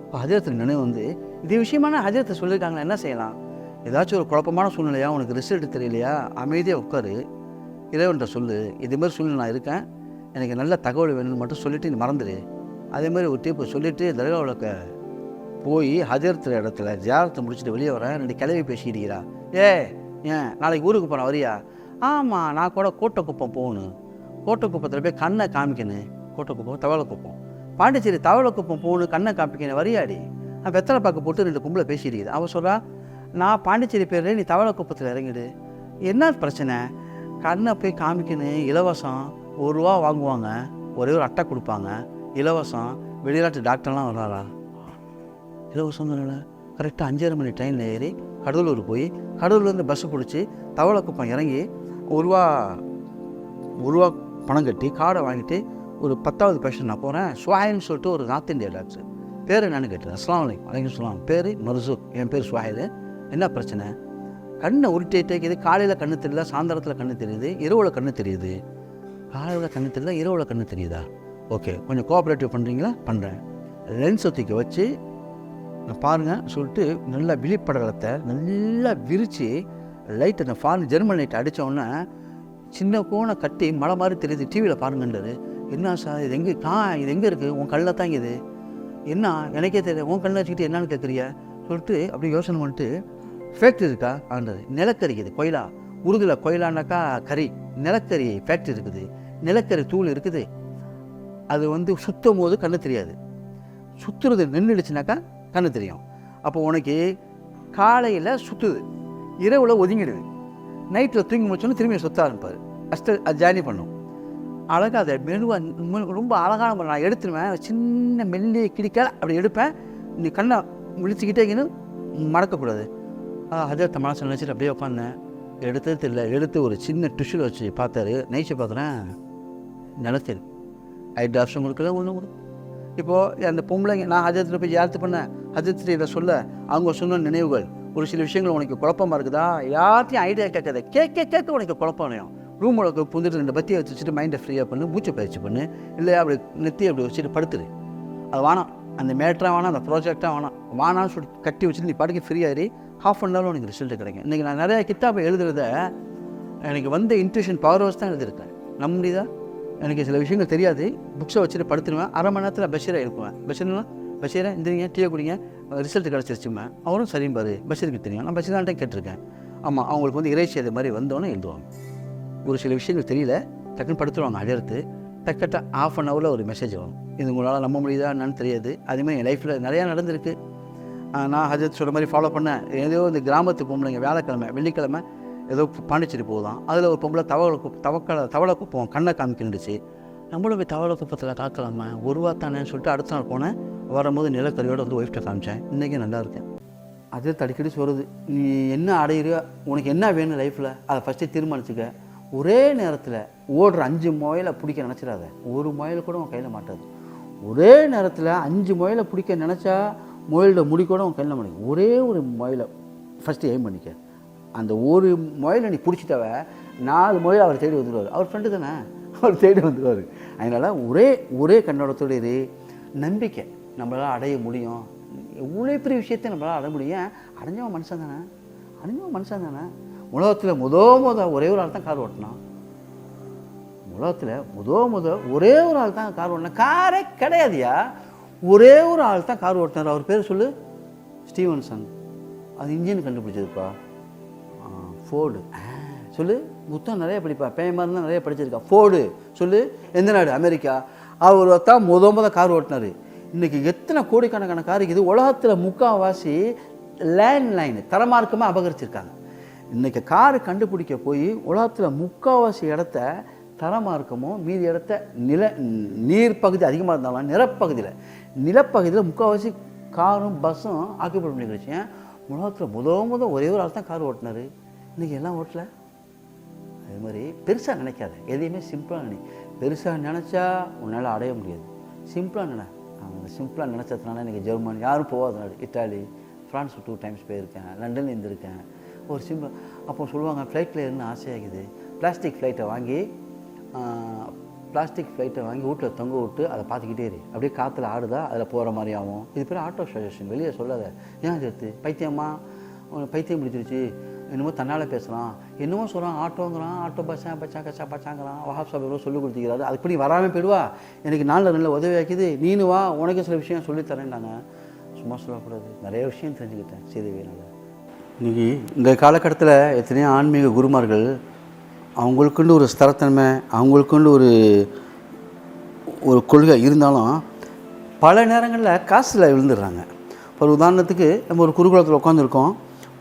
இப்போ ஹஜரத்து நினைவு வந்து இதே விஷயமான ஹஜரத்தை சொல்லியிருக்காங்களா, என்ன செய்யலாம்? ஏதாச்சும் ஒரு குழப்பமான சூழ்நிலையா, உனக்கு ரிசல்ட் தெரியலையா, அமைதியாக உட்காரு, இறைவன்கிட்ட சொல்லு, இதுமாதிரி சூழ்நிலை நான் இருக்கேன், எனக்கு நல்ல தகவல் வேணும்னு மட்டும் சொல்லிவிட்டு நீ மறந்துடு. அதேமாதிரி ஒரு டீப்பு சொல்லிவிட்டு தர்காவுலக்க போய் ஹஜரத்து இடத்துல ஜியாரத்தை முடிச்சுட்டு வெளியே வரேன். 2 கிளவி பேசிக்கிறா. ஏன் நாளைக்கு ஊருக்கு போகிறேன் வரியா? ஆமாம், நான் கூட கோட்டைக்குப்பம் போகணும். கோட்டைக்குப்பத்தில் போய் கண்ணை காமிக்கணும். கோட்டைக்குப்பம் தவளைக்குப்பம், பாண்டிச்சேரி தவளைக்குப்பம் போகணும், கண்ணை காமிக்கணும் வரியாடி. வெத்தலை பாக்கு போட்டு 2 கும்பலை பேசிடுது. அவன் சொல்கிறா, நான் பாண்டிச்சேரி பேர், நீ தவளைக்குப்பத்தில் இறங்கிடு. என்ன பிரச்சனை? கண்ணை போய் காமிக்கணும், இலவசம். 1 ரூபா வாங்குவாங்க, ஒரே ஒரு அட்டை கொடுப்பாங்க, இலவசம். வெளிநாட்டு டாக்டர்லாம் வர்றாரா? இலவசம் தானே. கரெக்டாக 5:30 மணி ட்ரெயினில் ஏறி கடலூர் போய் கடலூர்லேருந்து பஸ்ஸு பிடிச்சி தவளைக்குப்பம் இறங்கி ஒரு ரூபா பணம் கட்டி கார்டை வாங்கிட்டு ஒரு 10வது பேஷண்ட் நான் போகிறேன். சுவாயில்னு சொல்லிட்டு ஒரு நார்த் இந்தியா டாக்டர். பேர் என்னன்னு கேட்டேன். அஸ்லாம் வலைக்கும் சொல்லலாம். பேர் மர்சூக். என் பேர் சுவாயில். என்ன பிரச்சனை? கண்ணை உருட்டிட்டு காலையில் கண்ணு தெரியல, சாயந்தரத்தில் கண்ணு தெரியுது, இரவில் கண்ணு தெரியுது. காலையில் கண்ணு தெரியல, இரவில் கண்ணு தெரியுதா? ஓகே, கொஞ்சம் கோஆப்ரேட்டிவ் பண்ணுறீங்களா? பண்ணுறேன். லென்ஸ் ஒத்திக்க வச்சு பாருங்கள் சொல்லிட்டு நல்லா விழிப்படலத்தை நல்லா விரித்து லைட் அந்த ஜெர்மன் லைட் அடித்தோடனே சின்ன கோணை கட்டி மழை மாதிரி தெரியுது. டிவியில் பாருங்கன்றாரு. என்ன சார் இது எங்கே இது எங்கே இருக்குது? உன் கல்லில் தான் இது என்ன? எனக்கே தெரியல. உன் கல்லில் வச்சுக்கிட்டு என்னன்னு கேட்குறியா சொல்லிட்டு அப்படி யோசனை பண்ணிட்டு ஃபேக்ட்ரி இருக்கா ஆண்டது. நிலக்கரி இருக்குது, கொயிலா. உருதுல கொயிலானாக்கா கறி. நிலக்கரி ஃபேக்ட்ரி இருக்குது, நிலக்கரி தூள் இருக்குது. அது சுற்றும் போது கண்ணு தெரியாது, சுற்றுறது நின்றுடுச்சுனாக்கா கண்ணு தெரியும். அப்போ உனக்கு காலையில் சுற்றுது, இரவில் ஒதுங்கிடுது, நைட்டில் தூங்கி முடிச்சோன்னு திரும்பி சுற்ற ஆரம்பிப்பார். அது ஜேர்னி பண்ணும். அழகாக அதை மெதுவாக ரொம்ப அழகான நான் எடுத்துருவேன். சின்ன மெல்லிய கிடிக்கல அப்படி எடுப்பேன். நீ கண்ணை விழிச்சிக்கிட்டேங்கன்னு மறக்கக்கூடாது. அதே மனசு நினச்சிட்டு அப்படியே உட்காந்தேன். எடுத்தது தெரியல. எடுத்து ஒரு சின்ன டிஷ்யூவில் வச்சு பார்த்தாரு. நைச்சு பார்க்குறேன், நிலத்தரி ஐ டாப்ஸ் கொடுக்கல ஒன்று கொடு. இப்போது அந்த பொம்பளைங்க நான் ஹஜரத்தில் போய் யார்த்து பண்ணேன். ஹஜரத்தில் இதை சொல்ல அவங்க சொன்ன நினைவுகள் ஒரு சில விஷயங்கள் உனக்கு குழப்பமாக இருக்குதா? யார்த்தையும் ஐடியா கேட்காத. கேட்க உனக்கு குழப்பம் அடையும். ரூமோட புந்துட்டு 2 பத்தியை வச்சுட்டு மைண்டை ஃப்ரீயாக பண்ணு, மூச்சு பயிற்சி பண்ணு. இல்லை அப்படி நெத்தி அப்படி வச்சுட்டு படுத்துரு. அது வேணாம், அந்த மேட்டராக வேணாம், அந்த ப்ராஜெக்டாக வேணாம்னு சொல்லி கட்டி வச்சுட்டு நீ பாட்டுக்கு ஃப்ரீயாகி ½ அன் ஹவரில் உனக்கு ரிசல்ட் கிடைக்கும். இன்றைக்கி நான் நிறையா கித்தாப்பை எழுதுறத எனக்கு வந்த இன்ட்யூஷன் பவர் ஹவுஸ் தான் எழுதியிருக்கேன். நம்ப முடியுதா? எனக்கு சில விஷயங்கள் தெரியாது. புக்ஸை வச்சுட்டு படுத்துடுவேன். அரை மணி நேரத்தில் பஷீரை எழுப்புவேன். பஷீரை எந்திரிங்க, டீயை குடிங்க, ரிசல்ட் கிடச்சிருச்சுமே. அவரும் சரியும் பாரு, பஷீருக்கு தெரியும். நான் பஷீர்கிட்ட கேட்டிருக்கேன். ஆமாம், அவங்களுக்கு இறைச்சி அது மாதிரி வந்தோன்னே எழுதுவாங்க. ஒரு சில விஷயங்கள் தெரியல, டக்குன்னு படுத்துருவாங்க. அடையிறது டக்கட்ட ½ அன் ஹவரில் ஒரு மெசேஜ் வரும். இது உங்களால் நம்ப முடியுதா என்னன்னு தெரியாது. அதுமாதிரி என் லைஃப்பில் நிறையா நடந்திருக்கு. நான் ஹஜரத் சொல்கிற மாதிரி ஃபாலோ பண்ணேன். ஏதோ இந்த கிராமத்து பொம்பளைங்க வியாழக்கிழமை வெள்ளிக்கிழமை ஏதோ பாண்டிச்சேரி போகுதான். அதில் ஒரு பொம்பளை தவளை குப்பம் கண்ணை காமிக்கிண்டுச்சு. நம்மளும் போய் தவளை குப்பத்தில் காக்கலாமா, ஒரு ரூபா தானேன்னு சொல்லிட்டு அடுத்த நாள் போனேன். வரும்போது நிலக்கரியோடு ஒய்ஃப்ட்டை காமிச்சேன். இன்றைக்கி நல்லா இருக்கேன். அது அடிக்கடி சொல்கிறது, நீ என்ன அடையிறியோ, உனக்கு என்ன வேணும் லைஃப்பில், அதை ஃபஸ்ட்டு தீர்மானிச்சுக்க. ஒரே நேரத்தில் ஓடுற 5 முயலை பிடிக்க நினச்சிடாத. ஒரு முயல் கூட உன் கையில் மாட்டாது. ஒரே நேரத்தில் 5 முயலை பிடிக்க நினச்சா முயலோட முடி கூட உன் கையில் மாட்டேங்குது. ஒரே ஒரு முயலை ஃபஸ்ட்டு எய்ம் பண்ணிக்க. அந்த ஒரு முயலை நீ பிடிச்சிட்டவ 4 முயல் அவர் தேடி வந்துடுவார். அவர் ஃப்ரெண்டு தானே, அவர் தேடி வந்துடுவார். அதனால் ஒரே கண்ணோடத்தோடு நம்பிக்கை நம்மளால் அடைய முடியும். எவ்வளோ பெரிய விஷயத்தை நம்மளால் அடைய முடியும். அடைஞ்சவன் மனுஷன் தானே. உலகத்தில் ஒரே ஒரு ஆள் தான் கார் ஓட்டினான். உலகத்தில் ஒரே ஒரு ஆள் தான் கார் ஓட்டினா. காரே கிடையாதுயா, ஒரே ஒரு ஆள் தான் கார் ஓட்டினார். அவர் பேர் சொல்லு, ஸ்டீவன்சன். அது இன்ஜின் கண்டுபிடிச்சதுப்பா, ஃபோர்டு. சொல்லு, புத்தகம் நிறைய படிப்பா, பேயமாக இருந்தால் நிறைய படிச்சிருக்கா. ஃபோர்டு சொல்லு, எந்த நாடு? அமெரிக்கா. அவர் தான் முத கார் ஓட்டினார். இன்றைக்கி எத்தனை கோடிக்கணக்கான கார் இருக்குது. உலகத்தில் 3/4 லேண்ட்லைன் தரமார்க்கமாக அபகரிச்சிருக்காங்க. இன்றைக்கி காரு கண்டுபிடிக்க போய் உலகத்தில் 3/4 இடத்த தரமார்க்கமோ, மீதி இடத்த நீர் பகுதி அதிகமாக இருந்தாலும் நிலப்பகுதியில் 3/4 காரும் பஸ்ஸும் ஆக்கியபை பண்ணி கிடைச்சேன். உலகத்தில் ஒரே ஒரு ஆள் தான் கார் ஓட்டினார். இன்றைக்கி எல்லாம் ஓட்டல. அது மாதிரி பெருசாக நினைக்காத, எதையுமே சிம்பிளாக நினை. பெருசாக நினச்சா உன்னால் அடைய முடியாது. சிம்பிளாக அந்த சிம்பிளாக நினச்சதுனால இன்றைக்கி ஜெர்மனி யாரும் போகாத நாடு, இட்டாலி, ஃப்ரான்ஸ் 2 டைம்ஸ் போயிருக்கேன், லண்டனில் இருந்திருக்கேன். ஒரு சிம்பிள் அப்போ சொல்லுவாங்க, ஃப்ளைட்டில் இருந்து ஆசையாகுது. பிளாஸ்டிக் ஃப்ளைட்டை வாங்கி வீட்டில் தொங்க விட்டு அதை பார்த்துக்கிட்டே இரு. அப்படியே காற்றுல ஆடுதா, அதில் போகிற மாதிரி ஆகும். இது பேர் ஆட்டோ சஜஷன். வெளியே சொல்லாத. ஏன் சேர்த்து பைத்தியம் பிடிச்சிருச்சு, என்னமோ தன்னால் பேசுகிறான், என்னமோ சொல்கிறான், ஆட்டோ பச்சாங்கிறான். வஹாப் சாப் எவ்வளோ சொல்லி கொடுத்துக்கிறாரு. அதுக்கு நீ வராமல் போயிடுவா. எனக்கு நாளில் நல்ல உதவியாக்கிது, நீனு வா, உனக்கு சில விஷயம் சொல்லித்தரேன்டாங்க. சும்மா சொல்லக்கூடாது. நிறைய விஷயம் தெரிஞ்சுக்கிட்டேன் செய்திவேனால. இன்றைக்கி இந்த காலகட்டத்தில் எத்தனையோ ஆன்மீக குருமார்கள் அவங்களுக்குண்டு ஒரு ஸ்திரத்தன்மை, அவங்களுக்குண்டு ஒரு கொள்கை இருந்தாலும் பல நேரங்களில் காசில் விழுந்துடுறாங்க. ஒரு உதாரணத்துக்கு நம்ம ஒரு குருகுலத்தில் உட்காந்துருக்கோம்.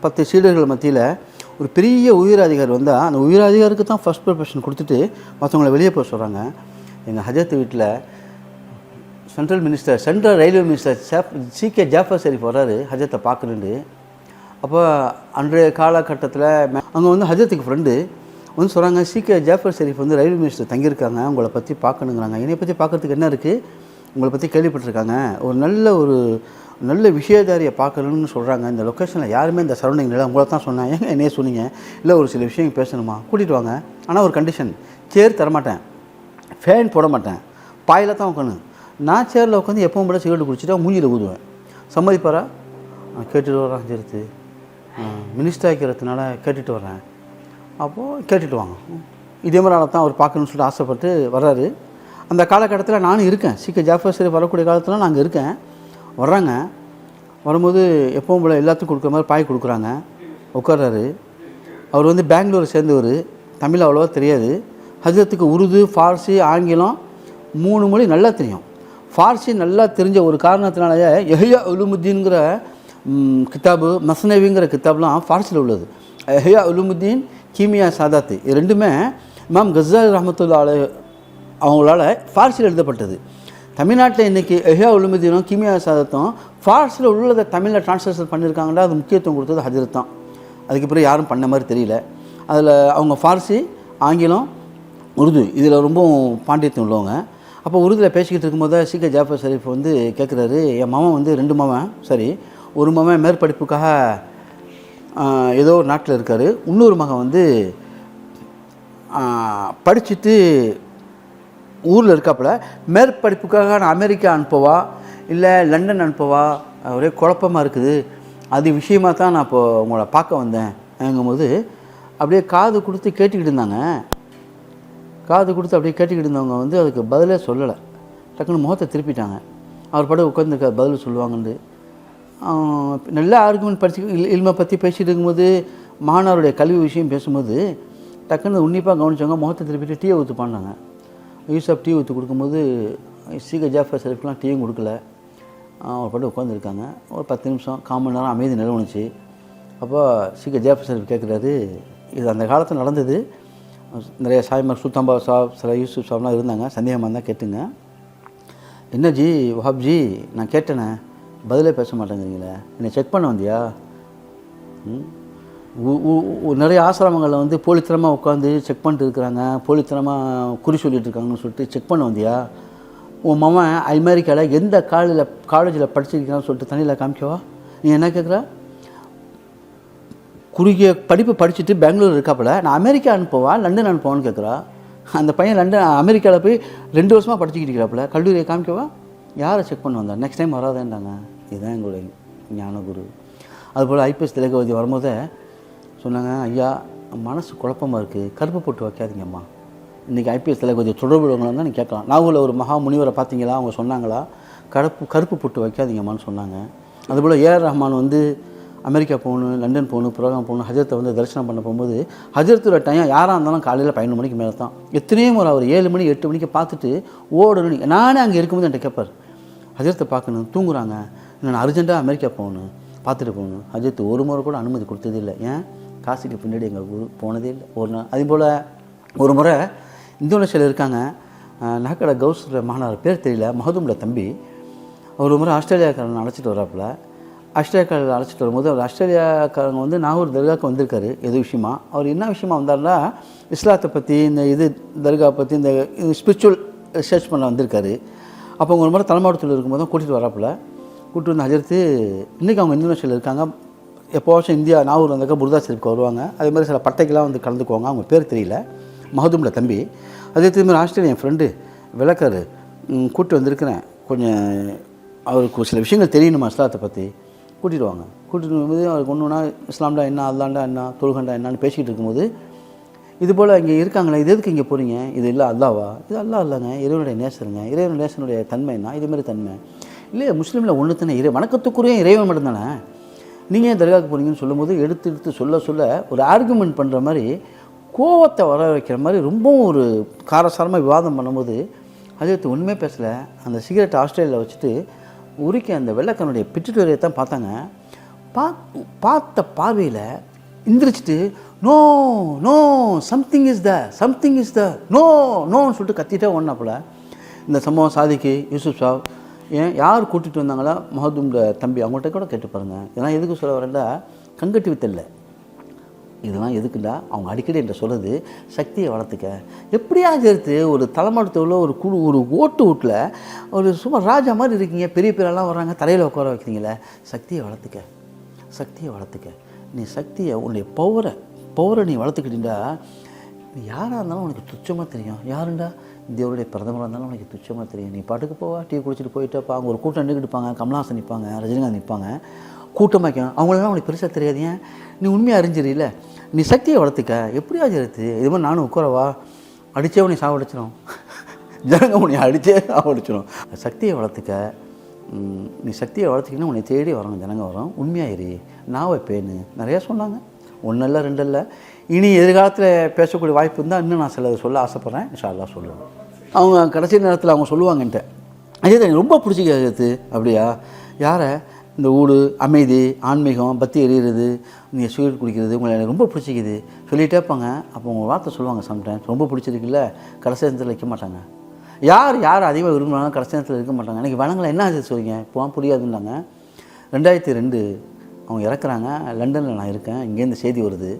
10 சீடர்கள் மத்தியில் ஒரு பெரிய உயரதிகாரி வந்தால் அந்த உயரதிகாரிக்கு தான் ஃபஸ்ட் ப்ரிஃபரன்ஸ் கொடுத்துட்டு மற்றவங்களை வெளியே போக சொல்கிறாங்க. எங்கள் ஹஜரத் வீட்டில் central minister, central railway minister C K Jaffer Sharief வர்றாரு ஹஜரத்தை பார்க்கணுண்டு. அப்போ அன்றைய காலகட்டத்தில் அங்கே வந்து ஹஜரத்துக்கு ஃப்ரெண்டு வந்து சொல்கிறாங்க, சிகே ஜாஃபர் ஷெரீஃப் வந்து ரயில்வே மினிஸ்டர் தங்கியிருக்காங்க, உங்களை பற்றி பார்க்கணுங்கிறாங்க. என்னை பற்றி பார்க்கறதுக்கு என்ன இருக்குது, உங்களை பற்றி கேள்விப்பட்டிருக்காங்க, ஒரு நல்ல விஷயதாரியை பார்க்கணுன்னு சொல்கிறாங்க. இந்த லொக்கேஷனில் யாருமே இந்த சரௌண்டிங்கில் உங்களை தான் சொன்னேன், ஏங்க என்னையே சொன்னீங்க, இல்லை ஒரு சில விஷயம் பேசணுமா, கூட்டிகிட்டு வாங்க. ஆனால் ஒரு கண்டிஷன், சேர் தரமாட்டேன், ஃபேன் போட மாட்டேன், பாயில் தான் உட்காந்து, நான் சேரில் உட்காந்து எப்பவும் போல சிகரெட்டு குடிச்சிட்டா மூஞ்சியில் ஊதுவேன். சம்மதிப்பாரா? கேட்டுட்டு வர்றேன் ஹஜரத்து, மினிஸ்டர் ஆக்கிறதுனால கேட்டுட்டு வர்றேன். அப்போது கேட்டுட்டு வாங்க. இதே மாதிரி ஆளை தான் அவர் பார்க்கணுன்னு சொல்லிட்டு ஆசைப்பட்டு வர்றாரு. அந்த காலகட்டத்தில் நானும் இருக்கேன், சிகே ஜாஃபர் ஷெரீஃப் வரக்கூடிய காலத்தில் நான் அங்கே இருக்கேன். வர்றாங்க, வரும்போது எப்பவும் போல் எல்லாத்துக்கும் கொடுக்குற மாதிரி பாய் கொடுக்குறாங்க, உட்கார்றாரு. அவர் வந்து பெங்களூரை சேர்ந்தவர், தமிழ் அவ்வளோவா தெரியாது. ஹஜரத்துக்கு உருது, ஃபார்சி, ஆங்கிலம் 3 மொழி நல்லா தெரியும். ஃபார்சி நல்லா தெரிஞ்ச ஒரு காரணத்தினாலேயே எஹ்யா உலுமுத்தீன்கிற கித்தாபு, மஸ்னவிங்கிற கித்தாப்லாம் ஃபார்சியில் உள்ளது. எஹ்யா உலுமுத்தீன், கீமியா சாதாத்து, இது ரெண்டுமே இமாம் கஸ்ஸாலி ரஹ்மத்துல்லாஹி அலைஹி அவங்களால ஃபார்சியில் எழுதப்பட்டது. தமிழ்நாட்டில் இன்றைக்கி எஹ்யா உலுமுத்தீனும் கீமியா சாதத்தும் ஃபார்சியில் உள்ளதை தமிழில் டிரான்ஸ்லேஷன் பண்ணியிருக்காங்கன்னா அது முக்கியத்துவம் கொடுத்தது ஹஜரத் தான். அதுக்கு பிறகு யாரும் பண்ண மாதிரி தெரியல. அதில் அவங்க ஃபார்சி, ஆங்கிலம், உருது இதில் ரொம்ப பாண்டியத்துவம் உள்ளவங்க. அப்போ உருதில் பேசிக்கிட்டு இருக்கும்போது சிகே ஜாஃபர் ஷெரீஃப் வந்து கேட்குறாரு, என் மாமன் வந்து 2 மாமன், சரி ஒரு மாமன் மேற்படிப்புக்காக ஏதோ ஒரு நாட்டில் இருக்கார், இன்னொரு மகன் வந்து படிச்சுட்டு ஊரில் இருக்காப்புல, மேற்படிப்புக்காக நான் அமெரிக்கா அனுப்பவா இல்லை லண்டன் அனுப்பவா, ஒரே குழப்பமாக இருக்குது, அது விஷயமாக தான் நான் இப்போது உங்களை பார்க்க வந்தேன் அப்படிங்கும்போது அப்படியே காது கொடுத்து கேட்டுக்கிட்டு இருந்தாங்க. காது கொடுத்து அப்படியே கேட்டுக்கிட்டு இருந்தவங்க வந்து அதுக்கு பதிலே சொல்லலை. டக்குன்னு முகத்தை திருப்பிட்டாங்க. அவர் பாட்டு உட்காந்துருக்க பதில் சொல்லுவாங்கன்னு நல்ல ஆர்குமெண்ட் படிச்சு இல்மை பற்றி பேசிகிட்டு இருக்கும்போது மாணவருடைய கல்வி விஷயம் பேசும்போது டக்குன்னு உன்னிப்பாக கவனிச்சவங்க முகத்தை திருப்பிட்டு டீயை ஊற்று பண்ணாங்க. யூசப் டீ ஊற்றி கொடுக்கும்போது சிகே ஜாஃபர் ஷெரீஃப்லாம் டீயும் கொடுக்கல. அவர் பாட்டு உட்காந்துருக்காங்க. ஒரு 10 நிமிஷம் 1/4 மணி நேரம் அமைதி நிலவுனுச்சு. அப்போ சிகே ஜாஃபர் ஷெரீஃப் கேட்குறாரு, இது அந்த காலத்தில் நடந்தது, நிறைய சாய்மார் சுல்தான் சாப் சில யூசுப் சாப்லாம் இருந்தாங்க, சந்தேகமாக இருந்தால் கேட்டுங்க. என்ன ஜி வஹாப்ஜி, நான் கேட்டேனே பதிலே பேச மாட்டேங்கிறீங்களே, என்னை செக் பண்ண வந்தியா? நிறைய ஆசிரமங்களில் வந்து போலித்தனமாக உட்காந்து செக் பண்ணிட்டு இருக்கிறாங்க, போலித்தனமாக குறி சொல்லிட்டு இருக்காங்கன்னு சொல்லிட்டு செக் பண்ண வந்தியா? உன் மாமன் அமெரிக்காவில் எந்த காலேஜில் படிச்சிருக்கான்னு சொல்லிட்டு தனியில் காமிக்கவா? நீ என்ன கேட்குற? குறுகிய படிப்பு படிச்சுட்டு பெங்களூர் இருக்காப்புல, நான் அமெரிக்கா அனுப்பவா லண்டன் அனுப்புவான்னு கேட்குறா. அந்த பையன் அமெரிக்காவில் போய் 2 வருஷமாக படிச்சுக்கிட்டு இருக்கிறாப்புல, கல்லூரியை காமிக்கவா? யாரை செக் பண்ண வந்தா? நெக்ஸ்ட் டைம் வராதேன்டாங்க. இதுதான் எங்களுடைய ஞானகுரு. அதுபோல் ஐபிஎஸ் திலகவதி வரும்போதே சொன்னாங்க, ஐயா மனசு குழப்பமாக இருக்குது, கருப்பு போட்டு வைக்காதீங்கம்மா. இன்றைக்கி ஐபிஎஸ் திலகவதி தொடர்புள்ளவங்களாம் தான் நீங்கள் கேட்கலாம். நாகூரில் ஒரு மகா முனிவரை பார்த்தீங்களா, அவங்க சொன்னாங்களா, கருப்பு போட்டு வைக்காதீங்கம்மான்னு சொன்னாங்க. அதுபோல் ஏஆர் ரஹ்மான் வந்து அமெரிக்கா போகணும், லண்டன் போகணும், ப்ரோக்ராம் போகணும், ஹஜரத்தை வந்து தரிசனம் பண்ண போகும்போது ஹஜரத்தோட டைம் யாராக இருந்தாலும் காலையில் 11 மணிக்கு மேலே தான். எத்தனையோ முறை அவர் 7 மணி 8 மணிக்கு பார்த்துட்டு ஓடணும். நானே அங்கே இருக்கும்போது என்கிட்ட கேட்பார், ஹஜரத்தை பார்க்கணும், தூங்குறாங்க, நான் அர்ஜென்ட்டாக அமெரிக்கா போகணும், பார்த்துட்டு போகணும். ஹஜரத்து ஒரு முறை கூட அனுமதி கொடுத்ததே இல்லை. ஏன்? காசுக்கு பின்னாடி எங்கள் குரு போனதே இல்லை ஒரு நாள். அதேபோல் ஒரு முறை இந்தோனேஷியாவில் இருக்காங்க, நகக்கடை கவுஸ் மாணவர் பேர் தெரியல, மஹதூம்ல தம்பி. ஒரு முறை ஆஸ்திரேலியாக்காரன் அழைச்சிட்டு வராப்புல. ஆஸ்திரேலியாக்காரர் அழைச்சிட்டு வரும்போது அவர் ஆஸ்திரேலியாக்காரங்க வந்து நாகூர் தர்காவுக்கு வந்திருக்காரு எது விஷயமா. அவர் என்ன விஷயமா வந்தார்னா இஸ்லாத்தை பற்றி, இந்த தர்கா பற்றி, இந்த ஸ்பிரிச்சுவல் ரிசர்ச் பண்ண வந்திருக்காரு. அப்போ ஒரு முறை தலைமாவட்டத்தில் இருக்கும்போது தான் கூட்டிகிட்டு வராப்புல. கூப்பிட்டு வந்து ஹஜரத்து இன்றைக்கி அவங்க இந்தோனேஷியாவில் இருக்காங்க, எப்போவாச்சும் இந்தியா நாகூர் வந்தாக்கா புர்தா ஷெரீஃப்க்கு வருவாங்க, அதே மாதிரி சில பட்டைக்கெல்லாம் வந்து கலந்துக்குவாங்க, அவங்க பேர் தெரியல, மஹதூம்ல தம்பி. அதே திரும்பி ஆஸ்திரேலியா என் ஃப்ரெண்டு விளக்காரு கூப்பிட்டு வந்திருக்கிறேன், கொஞ்சம் அவருக்கு சில விஷயங்கள் தெரியணுமா இஸ்லாத்தை பற்றி, கூட்டிகிட்டு வாங்க. கூட்டிகிட்டு வரும்போது அவருக்கு ஒன்றுனா இஸ்லாம்டா என்ன, அல்லாண்டா என்ன, தொழுகண்டா என்னான்னு பேசிக்கிட்டு இருக்கும்போது இது போல் இங்கே இருக்காங்களே, இது எதுக்கு இங்கே போகிறீங்க, இது இல்லை அல்லாவா? இது அல்லா இல்லைங்க, இறைவனுடைய நேசருங்க, இறைவன் நேசனுடைய தன்மைன்னா இதுமாரி தன்மை இல்லையா? முஸ்லீமில் ஒன்று தானே, வணக்கத்துக்குரிய இறைவன் மட்டும்தானே, நீங்கள் ஏன் தர்காவுக்கு போகிறீங்கன்னு சொல்லும்போது எடுத்து சொல்ல ஒரு ஆர்குமெண்ட் பண்ணுற மாதிரி, கோவத்தை வர வைக்கிற மாதிரி ரொம்பவும் ஒரு காரசாரமாக விவாதம் பண்ணும்போது ஹஜரத் ஒன்றுமே பேசலை. அந்த சிகரெட் ஆஸ்திரேலியாவில் வச்சுட்டு உரிக்க அந்த வெள்ளைக்கனுடைய பிச்சுட்டுவரையை தான் பார்த்தாங்க. பார்த்த பார்வையில் எந்திரிச்சிட்டு no no something is the நோன்னு சொல்லிட்டு கத்திட்டே ஒன்றாப்புல. இந்த சம்பவம் சாதிக்கு யூசுப் சாப் ஏன் யார் கூட்டிகிட்டு வந்தாங்களா மஹதூம்ட தம்பி அவங்கள்ட்ட கூட கேட்டு பாருங்கள். இதெல்லாம் எதுக்கு சொல்ல வரேன்டா, கங்கட்டி வித்தல்ல, இதெல்லாம் எதுக்குண்டா அவங்க அடிக்கடி என்ற சொல்கிறது சக்தியை வளர்த்துக்க. எப்படியா சேர்த்து ஒரு தலைமாட்டத்தில் ஒரு குழு ஒரு ஓட்டு வீட்டில் ஒரு சும்மா ராஜா மாதிரி இருக்கீங்க, பெரிய பேரெல்லாம் வர்றாங்க, தலையில் உட்கார வைக்கிறீங்களே, சக்தியை வளர்த்துக்க, சக்தியை வளர்த்துக்க. நீ சக்தியை உன்னுடைய பவரை நீ வளர்த்துக்கிட்டீண்டா நீ யாராக இருந்தாலும் உனக்கு துச்சமாக தெரியும். யாருண்டா இந்தியாவுடைய பிரதமராக இருந்தாலும் உனக்கு துச்சமாக தெரியும். நீ பாட்டுக்கு போவா, டீ குடிச்சிட்டு போயிட்டப்பா, அங்கே ஒரு கூட்டம் நின்றுக்கிட்டு இருப்பாங்க, கமல்ஹாசன் நிற்பாங்க, ரஜினிகாந்த் நிற்பாங்க, கூட்டமாக வைக்கணும், அவங்களெல்லாம் உனக்கு பெருசாக தெரியாது. ஏன் நீ உண்மையாக அறிஞ்சிடல. நீ சக்தியை வளர்த்துக்க. எப்படியாவது எடுத்து இது மாதிரி நானும் உட்காரவா, அடித்தே உன்னை சாவடிச்சிடும், ஜனங்க உன்னை அடித்தே சாவடிச்சிடும். சக்தியை வளர்த்துக்க. நீ சக்தியை வளர்த்துக்கினா உன்னை தேடி வரணும், ஜனங்க வரும். உண்மையாக இரு, நான் வைப்பேன்னு நிறையா சொன்னாங்க. ஒன்றும் இல்லை, ரெண்டு இல்லை. இனி எதிர்காலத்தில் பேசக்கூடிய வாய்ப்பு இருந்தால் இன்னும் நான் சிலது சொல்ல ஆசைப்பட்றேன். இன்ஷா அல்லாஹ் சொல்லுவேன். அவங்க கடைசி நேரத்தில் அவங்க சொல்லுவாங்கன்ட்டு, அதே எனக்கு ரொம்ப பிடிச்சிக்கிறது. அப்படியா? யாரை? இந்த ஊடு, அமைதி, ஆன்மீகம், பற்றி எறிகிறது, நீங்கள் சிகரெட் குடிக்கிறது உங்களை எனக்கு ரொம்ப பிடிச்சிக்குது சொல்லிகிட்டே இருப்பாங்க. அப்போ உங்கள் வார்த்தை சொல்லுவாங்க சம்டைம்ஸ், ரொம்ப பிடிச்சிருக்குல்ல, கடைசி நேரத்தில் வைக்க மாட்டாங்க. யார் அதிகமாக விரும்புகிறாங்க கடைசி நேரத்தில் இருக்க மாட்டாங்க. எனக்கு வளங்களை என்ன ஆச்சு சொல்லிங்க, இப்போ புரியாதுன்னாங்க. 2002 அவங்க இறக்குறாங்க. லண்டனில் நான் இருக்கேன். இங்கேருந்து செய்தி வருது.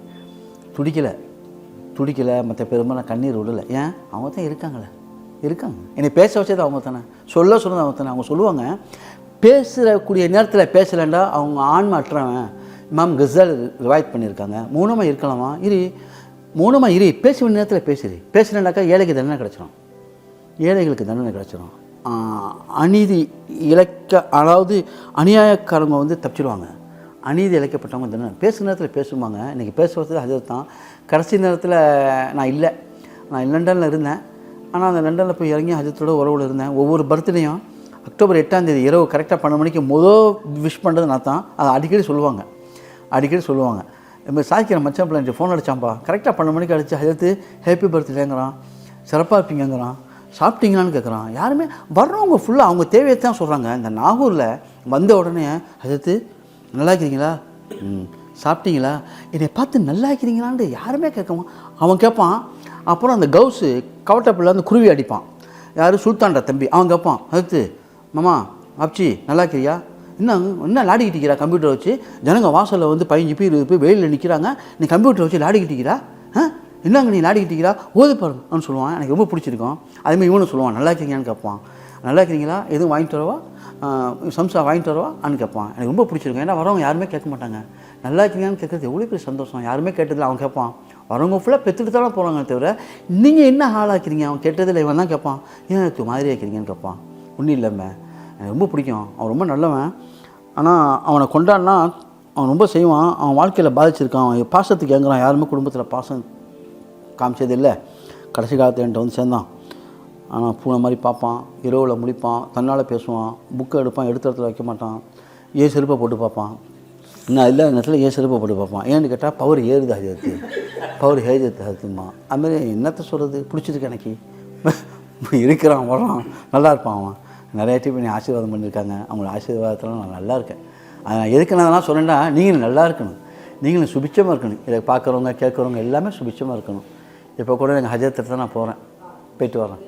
துடிக்கலை. மற்ற பெரும்பாலும் நான் கண்ணீர் விடலை. ஏன்? அவங்க தான் இருக்காங்க. என்னை பேச வச்சது அவங்க தானே, சொன்னது அவங்க தானே. அவங்க சொல்லுவாங்க, பேசுகிறக்கூடிய நேரத்தில் பேசலைண்டா அவங்க ஆன்மா அற்றவன். இமாம் கஸாலி ரிவாயத் பண்ணியிருக்காங்க. மௌனமாக இருக்கலாமா, மௌனமாக இரு, பேச வேண்டிய நேரத்தில் பேசுகிறேன்டாக்கா ஏழைக்கு தண்டனை கிடச்சிடும், ஏழைகளுக்கு தண்டனை கிடச்சிடும். அநீதி அதாவது அநியாயக்காரங்க தப்பிச்சிடுவாங்க. அநீதி இழைக்கப்பட்டவங்க தண்டனை. பேசுகிற நேரத்தில் பேசுவாங்க. இன்றைக்கி பேசுவது அது தான். கடைசி நேரத்தில் நான் லண்டனில் இருந்தேன். ஆனால் அந்த லண்டனில் போய் இறங்கி ஹஜரத்தோட உறவில் இருந்தேன். ஒவ்வொரு பர்த்டேயும் அக்டோபர் 8ஆம் தேதி இரவு கரெக்டாக 12 மணிக்கு விஷ் பண்ணுறது நான் தான். அதை அடிக்கடி சொல்லுவாங்க. இதுமாதிரி சாய்க்கிற மச்சான் பிள்ளை ஃபோன் அடித்தான்ப்பா, கரெக்டாக 12 மணிக்கு அடித்து ஹஜரத்து ஹேப்பி பர்த்டேங்கிறான், சிறப்பாக இருப்பீங்கிறான், சாப்பிட்டீங்களான்னு கேட்குறான். யாருமே வர்றவங்க ஃபுல்லாக அவங்க தேவையை தான் சொல்கிறாங்க. இந்த நாகூரில் வந்த உடனே ஹஜரத்து நல்லா இருக்கிறீங்களா, சாப்பிட்டீங்களா, என்னை பார்த்து நல்லா இருக்கிறீங்களான்னு யாருமே கேட்கமா. அவன் கேட்பான். அப்புறம் அந்த கவுஸு கவட்டப்பில் குருவி அடிப்பான். யார்? சுல்தான்டா தம்பி. அவன் கேட்பான், ஹஜரத்து மாமா ஆப்ச்சி நல்லா இருக்கிறியா, என்ன லாடிக்கிட்டு இருக்கிறா கம்ப்யூட்டர் வச்சு, ஜனங்க வாசலில் 15 பேர் 20 பேர் வெயிலில் நிற்கிறாங்க, நீ கம்ப்யூட்டர் வச்சு லாடிக்கிட்டு இருக்கிறா, என்னங்க நீ லாடிக்கிட்டு இருக்கிறா, ஓது பாருங்க அவனு சொல்லுவான். எனக்கு ரொம்ப பிடிச்சிருக்கும். அதுமாதிரி இவனு சொல்லுவான், நல்லா இருக்கிறீங்கன்னு கேட்பான். நல்லா இருக்கிறீங்களா, எதுவும் வாங்கிட்டு வரவா, சம்சா வாங்கிட்டு வரவான்னு கேட்பான். எனக்கு ரொம்ப பிடிச்சிருக்கும். ஏன்னா வரவங்க யாருமே கேட்க மாட்டாங்க. நல்லா இருக்கிறீங்கன்னு கேட்குறது எவ்வளோ பெரிய சந்தோஷம். யாருமே கேட்டதில்லை. அவன் கேட்பான். வரவங்க ஃபுல்லாக பெற்றுட்டு தானே போகிறாங்க தவிர நீங்கள் என்ன ஆளாக்கிறீங்க அவன் கேட்டதில்லை. இவன் தான் கேட்பான், ஏன் எனக்கு மாதிரி ஆக்கிறீங்கன்னு கேட்பான். ஒன்றும் இல்லைம்மே, எனக்கு ரொம்ப பிடிக்கும், அவன் ரொம்ப நல்லவன், ஆனால் அவனை கொண்டாடினா அவன் ரொம்ப செய்வான், அவன் வாழ்க்கையில் பாதிச்சிருக்கான், அவன் பாசத்துக்கு ஏங்குறான், யாருமே குடும்பத்தில் பாசம் காமிச்சது இல்லை. கடைசி காலத்தில் என்கிட்ட சேர்ந்தான். ஆனால் பூனை மாதிரி பார்ப்பான், இரவில் முழிப்பான், தன்னால் பேசுவான், புக்கை எடுப்பான், எடுத்த இடத்துல வைக்க மாட்டான், செருப்பை போட்டு பார்ப்பான். இன்னும் இல்லை நேரத்தில் செருப்பை போட்டு பார்ப்பான். ஏன்னு கேட்டால் பவர் ஏறுது அதுமா. அதுமாதிரி என்னத்தை சொல்கிறது, பிடிச்சிருக்கு எனக்கு. இருக்கிறான், வரான், நல்லா இருப்பான். அவன் நிறைய டைம் என்னை ஆசீர்வாதம் பண்ணியிருக்காங்க. அவங்களோட ஆசீர்வாதத்தில் நான் நல்லா இருக்கேன். நான் எதுக்கு நான் அதெல்லாம் சொன்னேன்னா, நீங்களும் நல்லா இருக்கணும், நீங்களும் சுபிச்சமாக இருக்கணும். இதை பார்க்குறவங்க கேட்குறவங்க எல்லாமே சுபிச்சமாக இருக்கணும். இப்போ கூட எங்கள் ஹஜரத்தில் தான் நான் போகிறேன், போயிட்டு வரேன்.